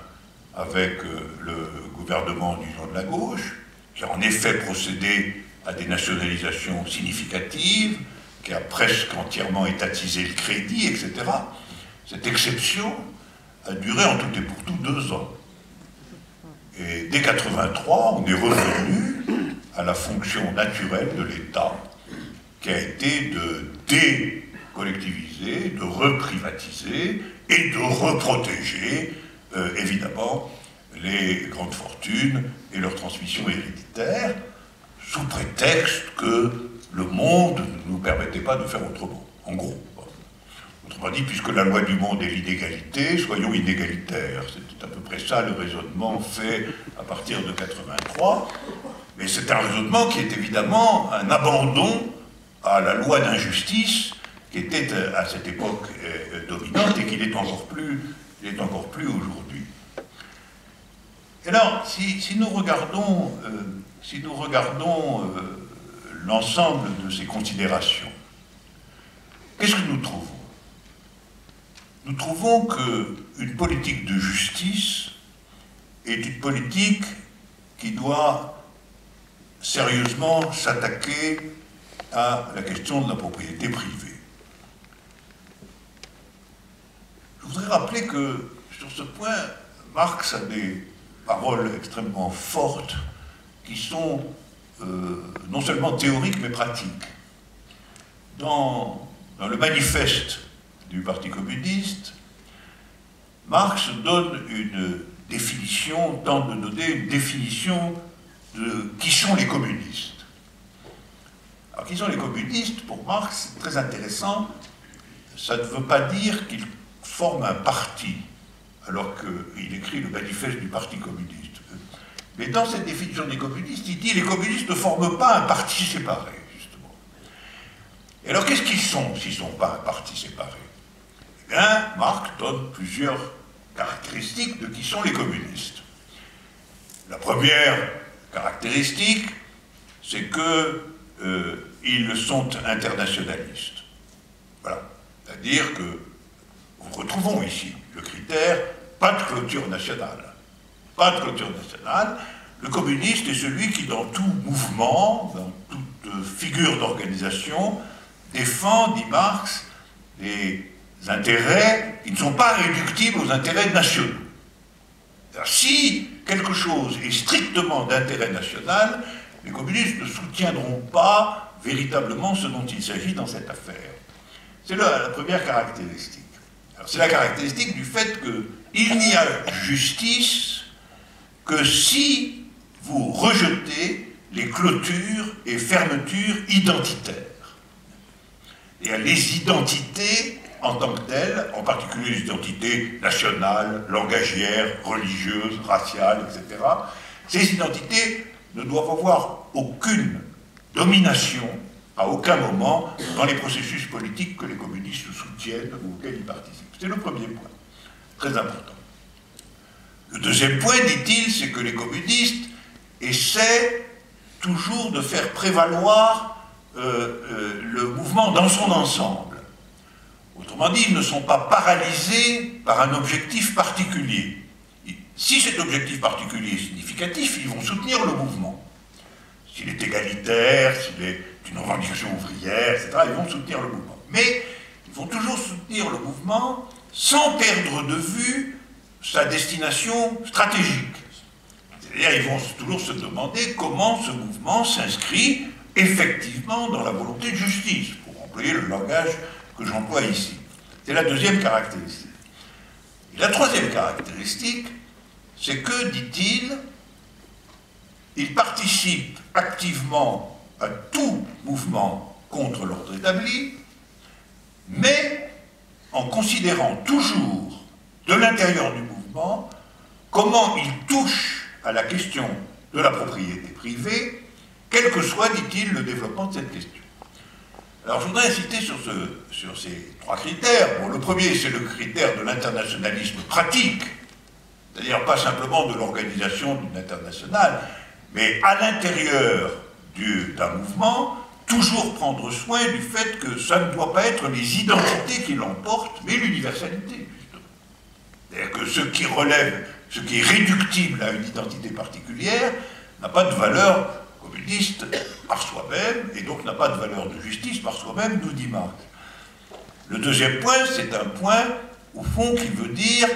S1: avec le gouvernement d'union de la gauche, qui a en effet procédé à des nationalisations significatives, qui a presque entièrement étatisé le crédit, etc. Cette exception a duré en tout et pour tout 2 ans. Et dès 83, on est revenu à la fonction naturelle de l'État, qui a été de décollectiviser, de reprivatiser et de reprotéger, évidemment, les grandes fortunes et leur transmission héréditaire, sous prétexte que le monde ne nous permettait pas de faire autrement, en gros. Autrement dit, puisque la loi du monde est l'inégalité, soyons inégalitaires. C'est à peu près ça le raisonnement fait à partir de 83. Mais c'est un raisonnement qui est évidemment un abandon à la loi d'injustice qui était à cette époque dominante et qui l'est encore plus aujourd'hui. Et alors, si nous regardons l'ensemble de ces considérations, qu'est-ce que nous trouvons? Nous trouvons qu'une politique de justice est une politique qui doit sérieusement s'attaquer à la question de la propriété privée. Je voudrais rappeler que, sur ce point, Marx a des paroles extrêmement fortes qui sont non seulement théoriques mais pratiques. Dans le manifeste du Parti communiste, Marx donne une définition, tente de donner une définition de qui sont les communistes. Alors, qui sont les communistes, pour Marx, c'est très intéressant. Ça ne veut pas dire qu'ils forment un parti, alors qu'il écrit le manifeste du Parti communiste. Mais dans cette définition des communistes, il dit que les communistes ne forment pas un parti séparé, justement. Et alors, qu'est-ce qu'ils sont s'ils ne sont pas un parti séparé? Eh bien, Marx donne plusieurs caractéristiques de qui sont les communistes. La première caractéristique, c'est qu'ils sont internationalistes. Voilà. C'est-à-dire que nous retrouvons ici le critère pas de clôture nationale. Pas de clôture nationale. Le communiste est celui qui, dans tout mouvement, dans toute figure d'organisation, défend, dit Marx, des intérêts qui ne sont pas réductibles aux intérêts nationaux. Alors, si quelque chose est strictement d'intérêt national, les communistes ne soutiendront pas véritablement ce dont il s'agit dans cette affaire. C'est la première caractéristique. C'est la caractéristique du fait qu'il n'y a justice que si vous rejetez les clôtures et fermetures identitaires. Et les identités en tant que telles, en particulier les identités nationales, langagières, religieuses, raciales, etc., ces identités ne doivent avoir aucune domination à aucun moment dans les processus politiques que les communistes soutiennent ou auxquels ils participent. C'est le premier point, très important. Le deuxième point, dit-il, c'est que les communistes essaient toujours de faire prévaloir le mouvement dans son ensemble. Autrement dit, ils ne sont pas paralysés par un objectif particulier. Si cet objectif particulier est significatif, ils vont soutenir le mouvement. S'il est égalitaire, s'il est une revendication ouvrière, etc., ils vont soutenir le mouvement. Mais ils vont toujours soutenir le mouvement sans perdre de vue sa destination stratégique. C'est-à-dire, ils vont toujours se demander comment ce mouvement s'inscrit effectivement dans la volonté de justice, pour employer le langage que j'emploie ici. C'est la deuxième caractéristique. Et la troisième caractéristique, c'est que, dit-il, il participe activement à tout mouvement contre l'ordre établi, mais en considérant toujours, de l'intérieur du mouvement, comment il touche à la question de la propriété privée, quel que soit, dit-il, le développement de cette question. Alors je voudrais insister sur ces trois critères. Bon, le premier, c'est le critère de l'internationalisme pratique, c'est-à-dire pas simplement de l'organisation d'une internationale, mais à l'intérieur d'un mouvement, toujours prendre soin du fait que ça ne doit pas être les identités qui l'emportent, mais l'universalité, justement. C'est-à-dire que ce qui relève, ce qui est réductible à une identité particulière, n'a pas de valeur communiste par soi-même, et donc n'a pas de valeur de justice par soi-même, nous dit Marx. Le deuxième point, c'est un point, au fond, qui veut dire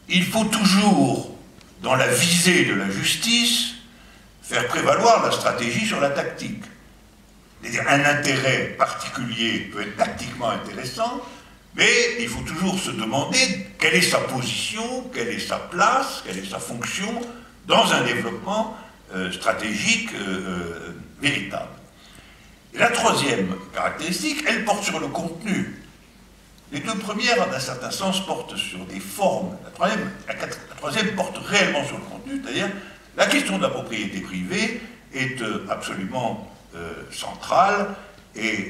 S1: il faut toujours, dans la visée de la justice, faire prévaloir la stratégie sur la tactique. C'est-à-dire, un intérêt particulier peut être tactiquement intéressant, mais il faut toujours se demander quelle est sa position, quelle est sa place, quelle est sa fonction dans un développement stratégique véritable. Et la troisième caractéristique, elle porte sur le contenu. Les deux premières, en un certain sens, portent sur des formes. La troisième porte réellement sur le contenu, c'est-à-dire la question de la propriété privée est absolument centrale, et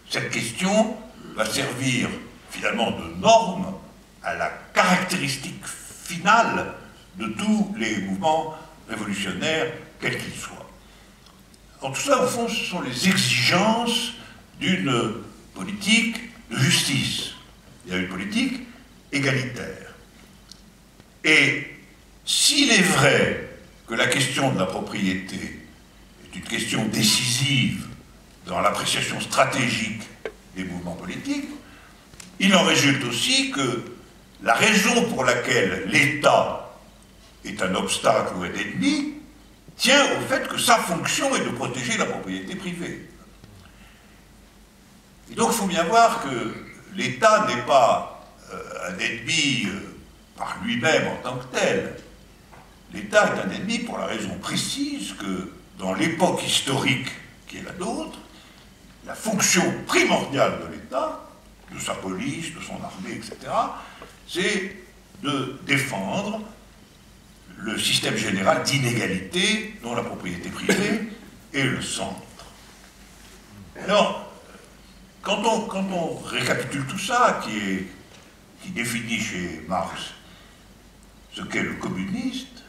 S1: cette question va servir finalement de norme à la caractéristique finale de tous les mouvements révolutionnaires, quels qu'ils soient. En tout ça, au fond, ce sont les exigences d'une politique de justice. Il y a une politique égalitaire. Et s'il est vrai que la question de la propriété est une question décisive dans l'appréciation stratégique des mouvements politiques, il en résulte aussi que la raison pour laquelle l'État est un obstacle ou un ennemi tient au fait que sa fonction est de protéger la propriété privée. Et donc il faut bien voir que l'État n'est pas un ennemi par lui-même en tant que tel. L'État est un ennemi pour la raison précise que dans l'époque historique qui est la nôtre, la fonction primordiale de l'État, de sa police, de son armée, etc., c'est de défendre le système général d'inégalité dont la propriété privée est le centre. Alors, quand on récapitule tout ça, qui définit chez Marx ce qu'est le communiste,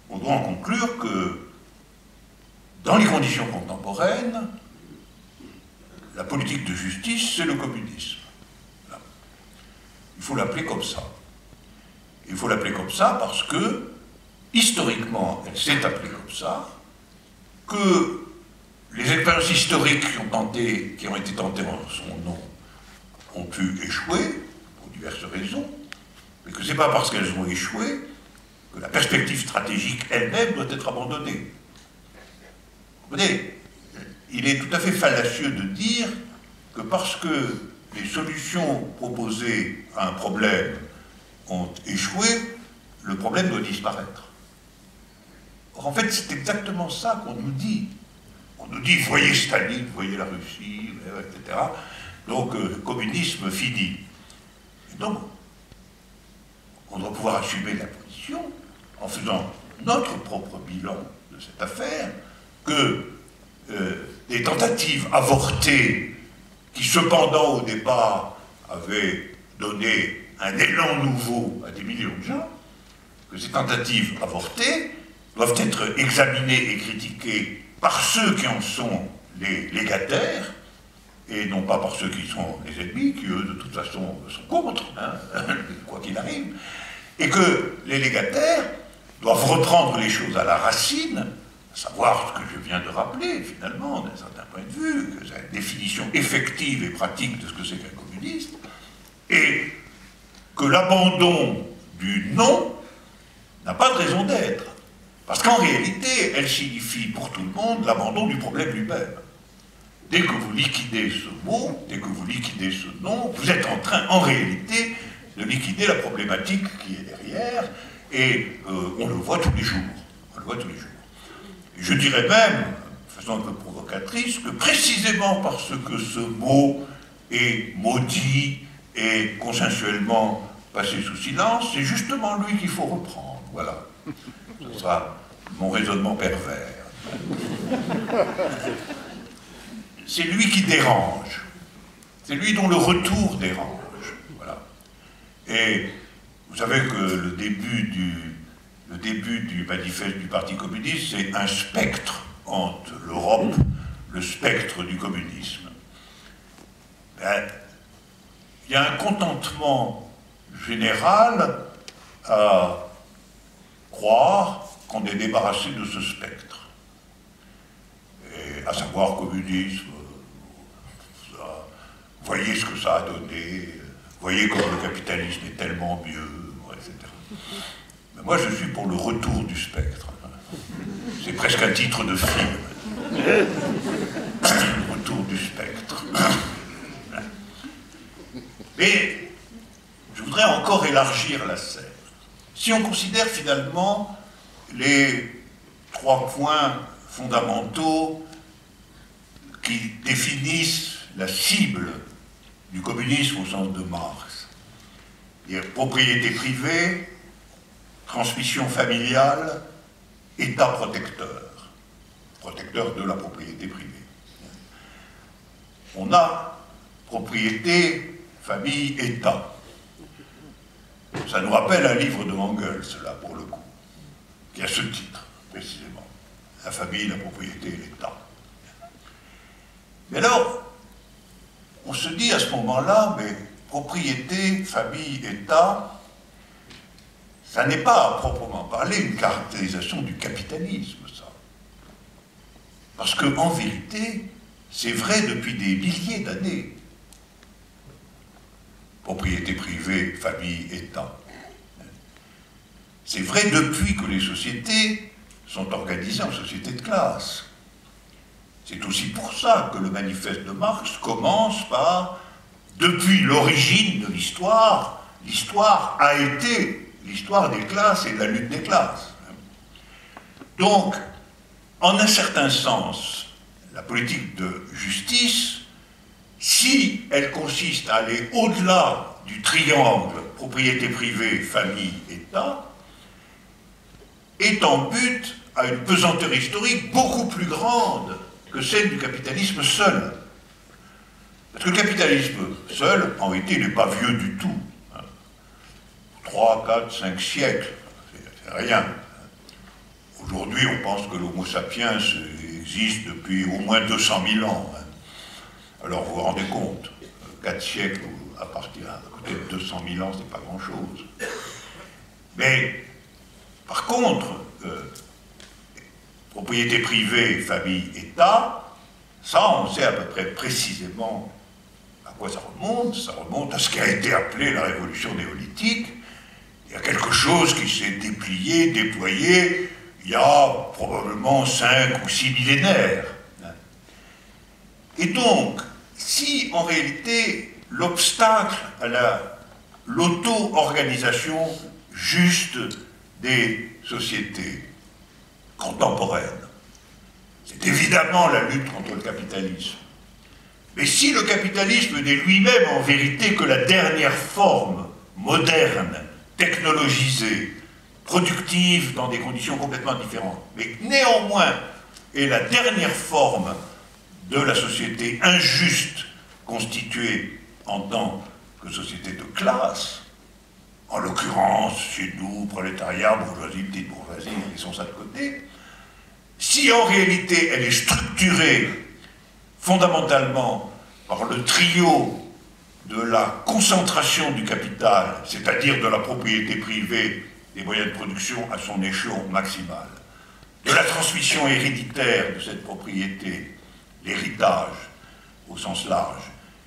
S1: on doit en conclure que dans les conditions contemporaines, la politique de justice, c'est le communisme. Là. Il faut l'appeler comme ça. Il faut l'appeler comme ça parce que, historiquement, elle s'est appelée comme ça, que les expériences historiques qui ont été tentées en son nom ont pu échouer, pour diverses raisons, mais que ce n'est pas parce qu'elles ont échoué que la perspective stratégique elle-même doit être abandonnée. Vous voyez, il est tout à fait fallacieux de dire que parce que les solutions proposées à un problème ont échoué, le problème doit disparaître. Or, en fait, c'est exactement ça qu'on nous dit. On nous dit, voyez Staline, voyez la Russie, etc. Donc, communisme fini. Et donc, on doit pouvoir assumer la position en faisant notre propre bilan de cette affaire, que des tentatives avortées, qui cependant au départ avaient donné un élan nouveau à des millions de gens, que ces tentatives avortées doivent être examinées et critiquées par ceux qui en sont les légataires, et non pas par ceux qui sont les ennemis, qui eux de toute façon sont contre, hein, quoi qu'il arrive, et que les légataires doivent reprendre les choses à la racine, à savoir ce que je viens de rappeler finalement, d'un certain point de vue, que c'est une définition effective et pratique de ce que c'est qu'un communiste, et que l'abandon du non n'a pas de raison d'être. Parce qu'en réalité, elle signifie pour tout le monde l'abandon du problème lui-même. Dès que vous liquidez ce mot, dès que vous liquidez ce nom, vous êtes en train, en réalité, de liquider la problématique qui est derrière, et on le voit tous les jours. On le voit tous les jours. Et je dirais même, de façon un peu provocatrice, que précisément parce que ce mot est maudit et consensuellement passé sous silence, c'est justement lui qu'il faut reprendre. Voilà. Ce sera mon raisonnement pervers. C'est lui qui dérange. C'est lui dont le retour dérange. Voilà. Et vous savez que le début du manifeste du Parti communiste, c'est un spectre entre l'Europe, le spectre du communisme. Ben, il y a un contentement général à croire qu'on est débarrassé de ce spectre. Et à savoir communisme, voyez ce que ça a donné, voyez comme le capitalisme est tellement mieux, etc. Mais moi je suis pour le retour du spectre. C'est presque un titre de film. Le retour du spectre. Mais je voudrais encore élargir la scène. Si on considère finalement les 3 points fondamentaux qui définissent la cible du communisme au sens de Marx, c'est-à-dire propriété privée, transmission familiale, État protecteur, protecteur de la propriété privée. On a propriété, famille, État. Ça nous rappelle un livre de Engels, là, pour le coup, qui a ce titre, précisément. La famille, la propriété et l'État. Mais alors, on se dit à ce moment-là, mais propriété, famille, État, ça n'est pas, à proprement parler, une caractérisation du capitalisme, ça. Parce qu'en vérité, c'est vrai depuis des milliers d'années. Propriété privée, famille, État. C'est vrai depuis que les sociétés sont organisées en sociétés de classe. C'est aussi pour ça que le manifeste de Marx commence par « Depuis l'origine de l'histoire, l'histoire a été l'histoire des classes et de la lutte des classes. » Donc, en un certain sens, la politique de justice, si elle consiste à aller au-delà du triangle propriété privée, famille, État, est en but à une pesanteur historique beaucoup plus grande que celle du capitalisme seul. Parce que le capitalisme seul, en réalité, n'est pas vieux du tout. 3, 4, 5 siècles, c'est rien. Aujourd'hui, on pense que l'Homo sapiens existe depuis au moins 200 000 ans. Alors vous vous rendez compte, 4 siècles à partir à côté de 200 000 ans, c'est pas grand-chose. Mais, par contre, propriété privée, famille, État, ça on sait à peu près précisément à quoi ça remonte à ce qui a été appelé la révolution néolithique. Il y a quelque chose qui s'est déplié, déployé, il y a probablement 5 ou 6 millénaires. Et donc, si en réalité l'obstacle à l'auto-organisation juste des sociétés contemporaine. C'est évidemment la lutte contre le capitalisme. Mais si le capitalisme n'est lui-même en vérité que la dernière forme moderne, technologisée, productive dans des conditions complètement différentes, mais néanmoins est la dernière forme de la société injuste constituée en tant que société de classe, en l'occurrence chez nous, prolétariat, bourgeoisie, petite bourgeoisie, laissons ça de côté, si en réalité elle est structurée fondamentalement par le trio de la concentration du capital, c'est-à-dire de la propriété privée des moyens de production à son échelon maximal, de la transmission héréditaire de cette propriété, l'héritage au sens large,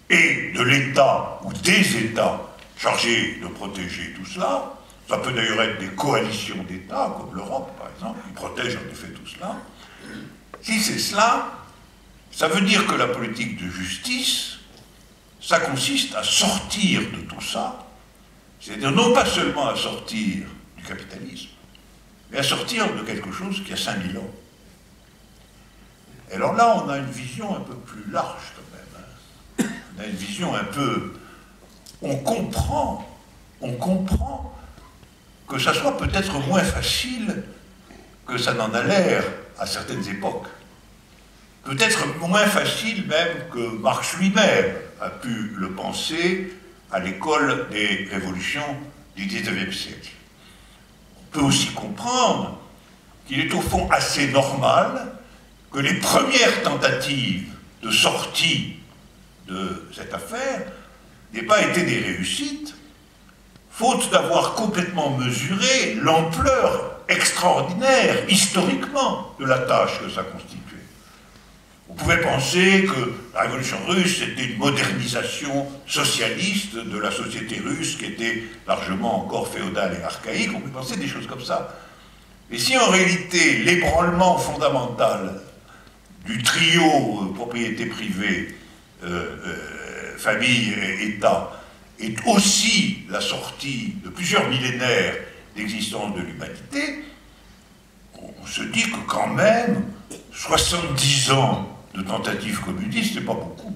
S1: et de l'État ou des États chargés de protéger tout cela. Ça peut d'ailleurs être des coalitions d'États, comme l'Europe par exemple, qui protègent en effet tout cela. Si c'est cela, ça veut dire que la politique de justice, ça consiste à sortir de tout ça, c'est-à-dire non pas seulement à sortir du capitalisme, mais à sortir de quelque chose qui a 5000 ans. Et alors là, on a une vision un peu plus large quand même. Hein. On a une vision un peu... On comprend que ça soit peut-être moins facile que ça n'en a l'air à certaines époques. Peut-être moins facile même que Marx lui-même a pu le penser à l'école des révolutions du XIXe siècle. On peut aussi comprendre qu'il est au fond assez normal que les premières tentatives de sortie de cette affaire n'aient pas été des réussites, faute d'avoir complètement mesuré l'ampleur extraordinaire, historiquement, de la tâche que ça constituait. On pouvait penser que la révolution russe était une modernisation socialiste de la société russe qui était largement encore féodale et archaïque, on pouvait penser des choses comme ça. Mais si en réalité l'ébranlement fondamental du trio propriété privée, famille et État est aussi la sortie de plusieurs millénaires d'existence de l'humanité, on se dit que quand même 70 ans de tentatives communistes, c'est pas beaucoup.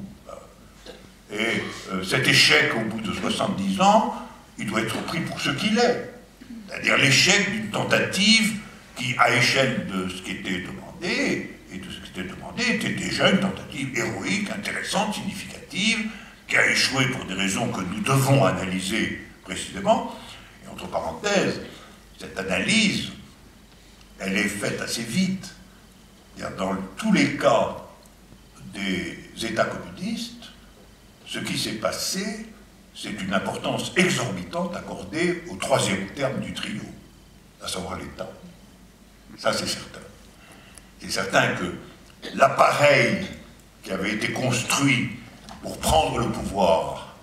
S1: Et cet échec au bout de 70 ans, il doit être pris pour ce qu'il est. C'est-à-dire l'échec d'une tentative qui, à échelle de ce qui était demandé, et de ce qui était demandé, était déjà une tentative héroïque, intéressante, significative, qui a échoué pour des raisons que nous devons analyser précisément. Et entre parenthèses, cette analyse, elle est faite assez vite. Dans tous les cas des États communistes, ce qui s'est passé, c'est une importance exorbitante accordée au troisième terme du trio, à savoir l'État. Ça, c'est certain. C'est certain que l'appareil qui avait été construit pour prendre le pouvoir,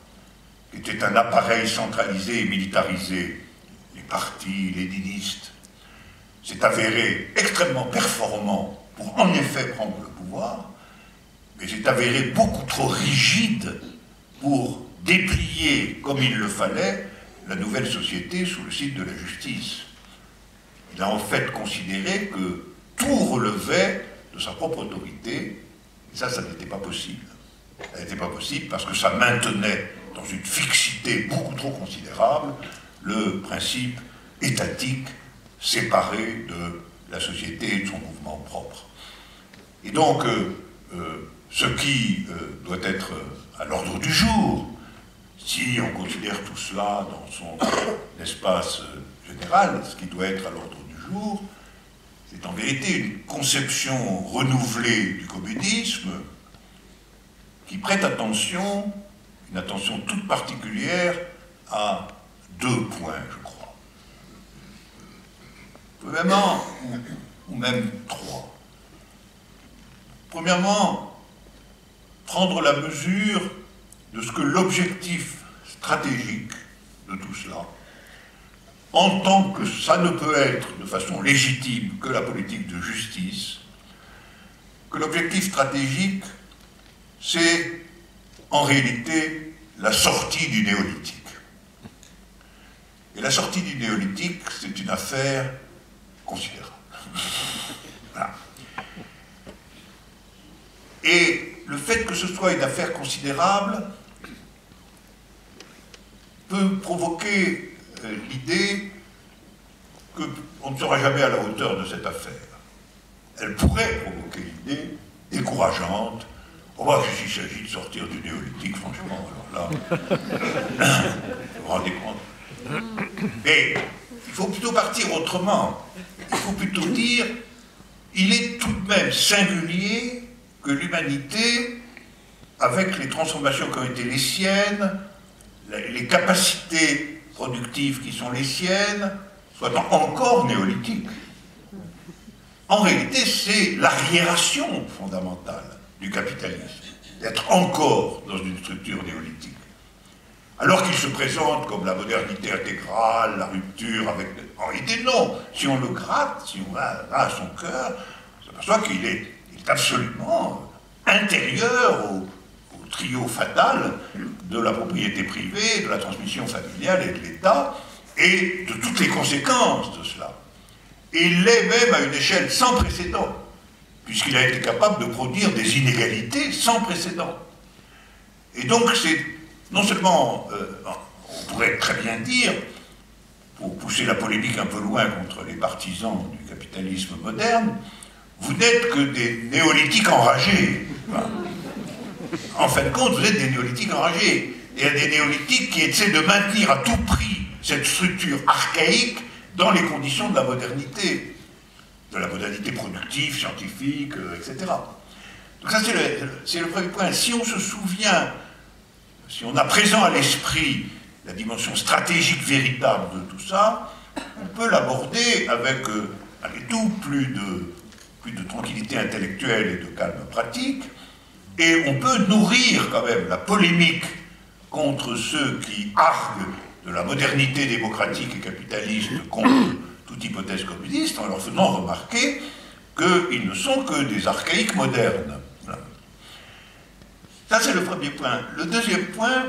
S1: qui était un appareil centralisé et militarisé, les partis léninistes, s'est avéré extrêmement performant pour en effet prendre le pouvoir, mais s'est avéré beaucoup trop rigide pour déplier comme il le fallait la nouvelle société sous le signe de la justice. Il a en fait considéré que tout relevait de sa propre autorité, et ça n'était pas possible. Ça n'était pas possible parce que ça maintenait dans une fixité beaucoup trop considérable le principe étatique séparé de la société et de son mouvement propre. Et donc, ce qui doit être à l'ordre du jour, si on considère tout cela dans son espace général, ce qui doit être à l'ordre du jour, c'est en vérité une conception renouvelée du communisme qui prête attention, une attention toute particulière à deux points, je crois. Premièrement, ou même trois. Premièrement, prendre la mesure de ce que l'objectif stratégique de tout cela, en tant que ça ne peut être de façon légitime que la politique de justice, que l'objectif stratégique, c'est en réalité la sortie du néolithique. Et la sortie du néolithique, c'est une affaire considérable. Voilà. Et le fait que ce soit une affaire considérable peut provoquer l'idée qu'on ne sera jamais à la hauteur de cette affaire. Elle pourrait provoquer l'idée décourageante. On voit que s'il s'agit de sortir du néolithique, franchement, alors là, vous vous rendez compte. Mais il faut plutôt partir autrement. Il faut plutôt dire, il est tout de même singulier que l'humanité, avec les transformations qui ont été les siennes, les capacités productives qui sont les siennes, soit encore néolithique. En réalité, c'est l'arriération fondamentale du capitalisme, d'être encore dans une structure néolithique. Alors qu'il se présente comme la modernité intégrale, la rupture avec... En réalité, non. Si on le gratte, si on va à son cœur, on s'aperçoit qu'il est absolument intérieur au trio fatal de la propriété privée, de la transmission familiale et de l'État, et de toutes les conséquences de cela. Et il l'est même à une échelle sans précédent, puisqu'il a été capable de produire des inégalités sans précédent. Et donc c'est non seulement, on pourrait très bien dire, pour pousser la polémique un peu loin contre les partisans du capitalisme moderne, vous n'êtes que des néolithiques enragés. Enfin, en fin de compte, vous êtes des néolithiques enragés. Et des néolithiques qui essaient de maintenir à tout prix cette structure archaïque dans les conditions de la modernité productive, scientifique, etc. Donc ça, c'est le premier point. Si on se souvient, si on a présent à l'esprit la dimension stratégique véritable de tout ça, on peut l'aborder avec, malgré tout, plus de tranquillité intellectuelle et de calme pratique, et on peut nourrir quand même la polémique contre ceux qui arguent de la modernité démocratique et capitaliste contre toute hypothèse communiste, en leur faisant remarquer qu'ils ne sont que des archaïques modernes. Voilà. Ça, c'est le premier point. Le deuxième point,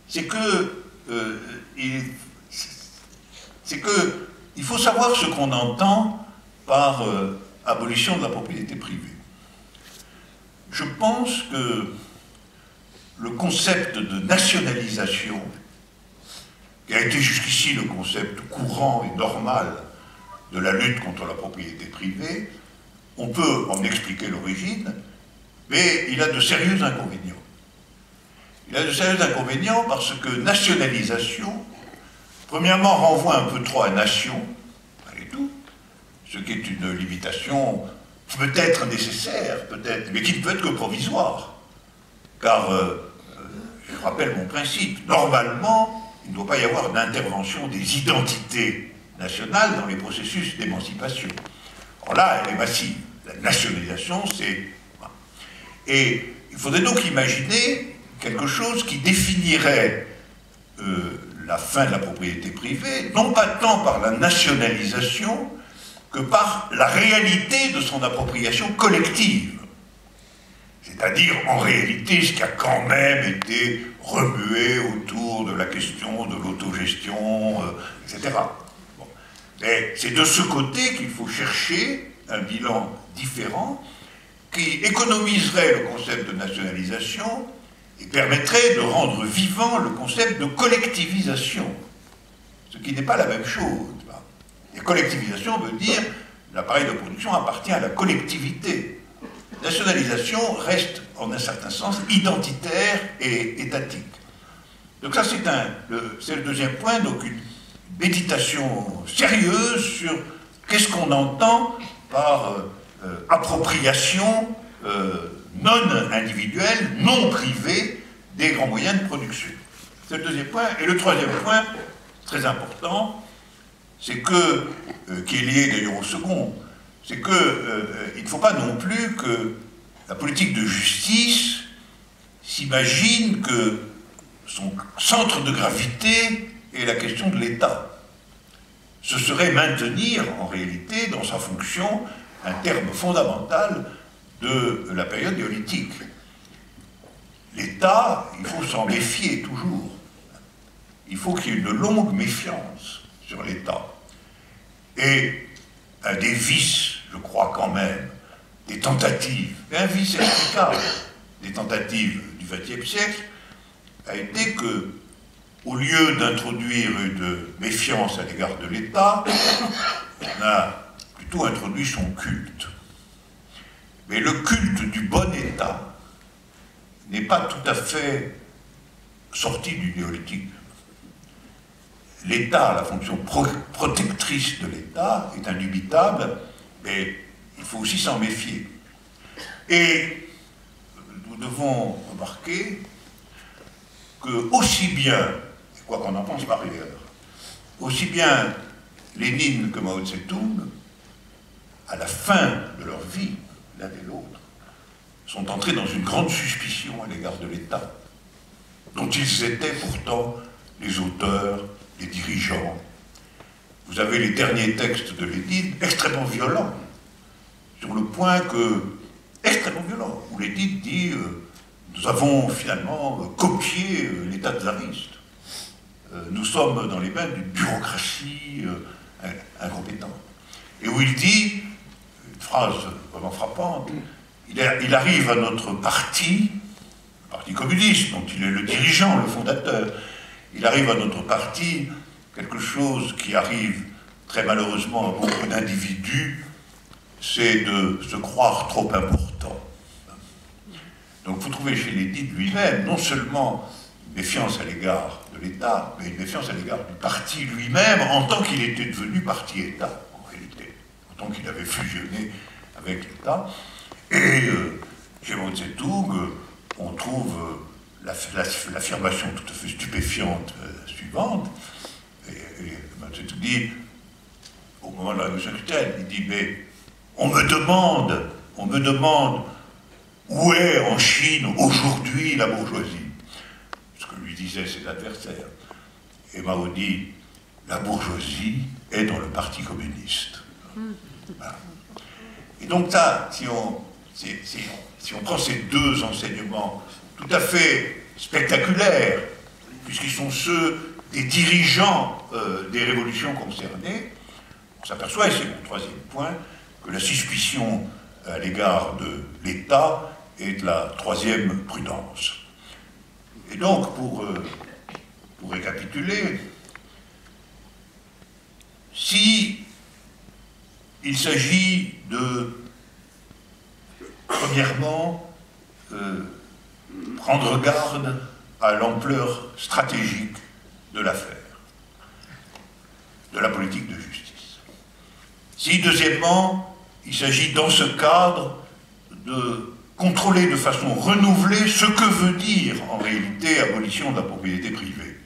S1: c'est que il faut savoir ce qu'on entend par abolition de la propriété privée. Je pense que le concept de nationalisation, qui a été jusqu'ici le concept courant et normal de la lutte contre la propriété privée, on peut en expliquer l'origine, mais il a de sérieux inconvénients. Il a de sérieux inconvénients parce que nationalisation, premièrement, renvoie un peu trop à nation, malgré tout, ce qui est une limitation peut-être nécessaire, peut-être, mais qui ne peut être que provisoire. Car, je rappelle mon principe, normalement, il ne doit pas y avoir d'intervention des identités nationales dans les processus d'émancipation. Alors là, elle est massive. La nationalisation, c'est... Et il faudrait donc imaginer quelque chose qui définirait la fin de la propriété privée, non pas tant par la nationalisation que par la réalité de son appropriation collective. C'est-à-dire, en réalité, ce qui a quand même été remué autour de la question de l'autogestion, etc. Bon. Mais c'est de ce côté qu'il faut chercher un bilan différent qui économiserait le concept de nationalisation et permettrait de rendre vivant le concept de collectivisation, ce qui n'est pas la même chose. La collectivisation veut dire l'appareil de production appartient à la collectivité. Nationalisation reste, en un certain sens, identitaire et étatique. Donc ça, c'est le deuxième point, donc une méditation sérieuse sur qu'est-ce qu'on entend par appropriation non individuelle, non privée des grands moyens de production. C'est le deuxième point. Et le troisième point, très important, c'est que, qui est lié d'ailleurs au second, c'est qu'il ne faut pas non plus que la politique de justice s'imagine que son centre de gravité est la question de l'État. Ce serait maintenir, en réalité, dans sa fonction, un terme fondamental de la période néolithique. L'État, il faut s'en méfier toujours. Il faut qu'il y ait une longue méfiance sur l'État. Et un des vices, je crois quand même, des tentatives, et un vice explicable des tentatives du XXe siècle, a été que, au lieu d'introduire une méfiance à l'égard de l'État, on a plutôt introduit son culte. Mais le culte du bon État n'est pas tout à fait sorti du néolithique. L'État, la fonction protectrice de l'État est indubitable, mais il faut aussi s'en méfier. Et nous devons remarquer que aussi bien, quoi qu'on en pense par ailleurs, aussi bien Lénine que Mao Tse-tung, à la fin de leur vie, l'un et l'autre, sont entrés dans une grande suspicion à l'égard de l'État, dont ils étaient pourtant les auteurs, les dirigeants. Vous avez les derniers textes de Lénine extrêmement violents, sur le point que, extrêmement violents, où Lénine dit nous avons finalement copié l'État tsariste. Nous sommes dans les mains d'une bureaucratie incompétente. Et où il dit, une phrase vraiment frappante, il arrive à notre parti, le Parti communiste, dont il est le dirigeant, le fondateur, il arrive à notre parti quelque chose qui arrive très malheureusement à beaucoup d'individus, c'est de se croire trop important. Donc vous trouvez chez Lénine lui-même non seulement une méfiance à l'égard de l'État, mais une méfiance à l'égard du parti lui-même en tant qu'il était devenu parti-État, en réalité, en tant qu'il avait fusionné avec l'État. Et chez Mao Tse-tung, on trouve l'affirmation tout à fait stupéfiante suivante. Et Mao Tse-tung dit, au moment de la révolution culturelle, il dit, mais on me demande où est en Chine aujourd'hui la bourgeoisie? Ce que lui disaient ses adversaires. Et Mao dit, la bourgeoisie est dans le Parti communiste. Voilà. Et donc là, si on prend ces deux enseignements tout à fait spectaculaires, puisqu'ils sont ceux des dirigeants des révolutions concernées, on s'aperçoit, et c'est mon troisième point, que la suspicion à l'égard de l'État est de la troisième prudence. Et donc, pour récapituler, si il s'agit de, premièrement, prendre garde à l'ampleur stratégique de l'affaire, de la politique de justice. Si, deuxièmement, il s'agit dans ce cadre de contrôler de façon renouvelée ce que veut dire en réalité abolition de la propriété privée.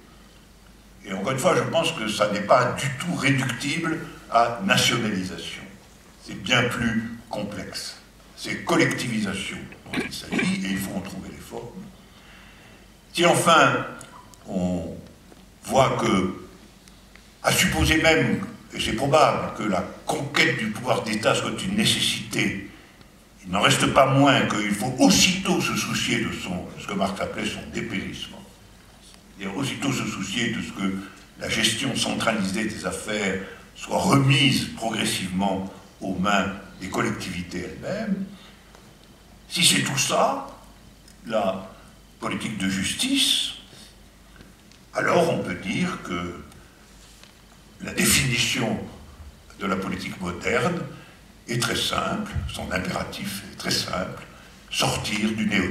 S1: Et encore une fois, je pense que ça n'est pas du tout réductible à nationalisation. C'est bien plus complexe. C'est collectivisation dont il s'agit et il faut en trouver les formes. Si enfin on voit que, à supposer même, et c'est probable, que la conquête du pouvoir d'État soit une nécessité, il n'en reste pas moins qu'il faut aussitôt se soucier de ce que Marx appelait son dépérissement. C'est-à-dire aussitôt se soucier de ce que la gestion centralisée des affaires soit remise progressivement aux mains des collectivités elles-mêmes. Si c'est tout ça, la politique de justice, alors on peut dire que la définition de la politique moderne est très simple, son impératif est très simple, sortir du néolithique.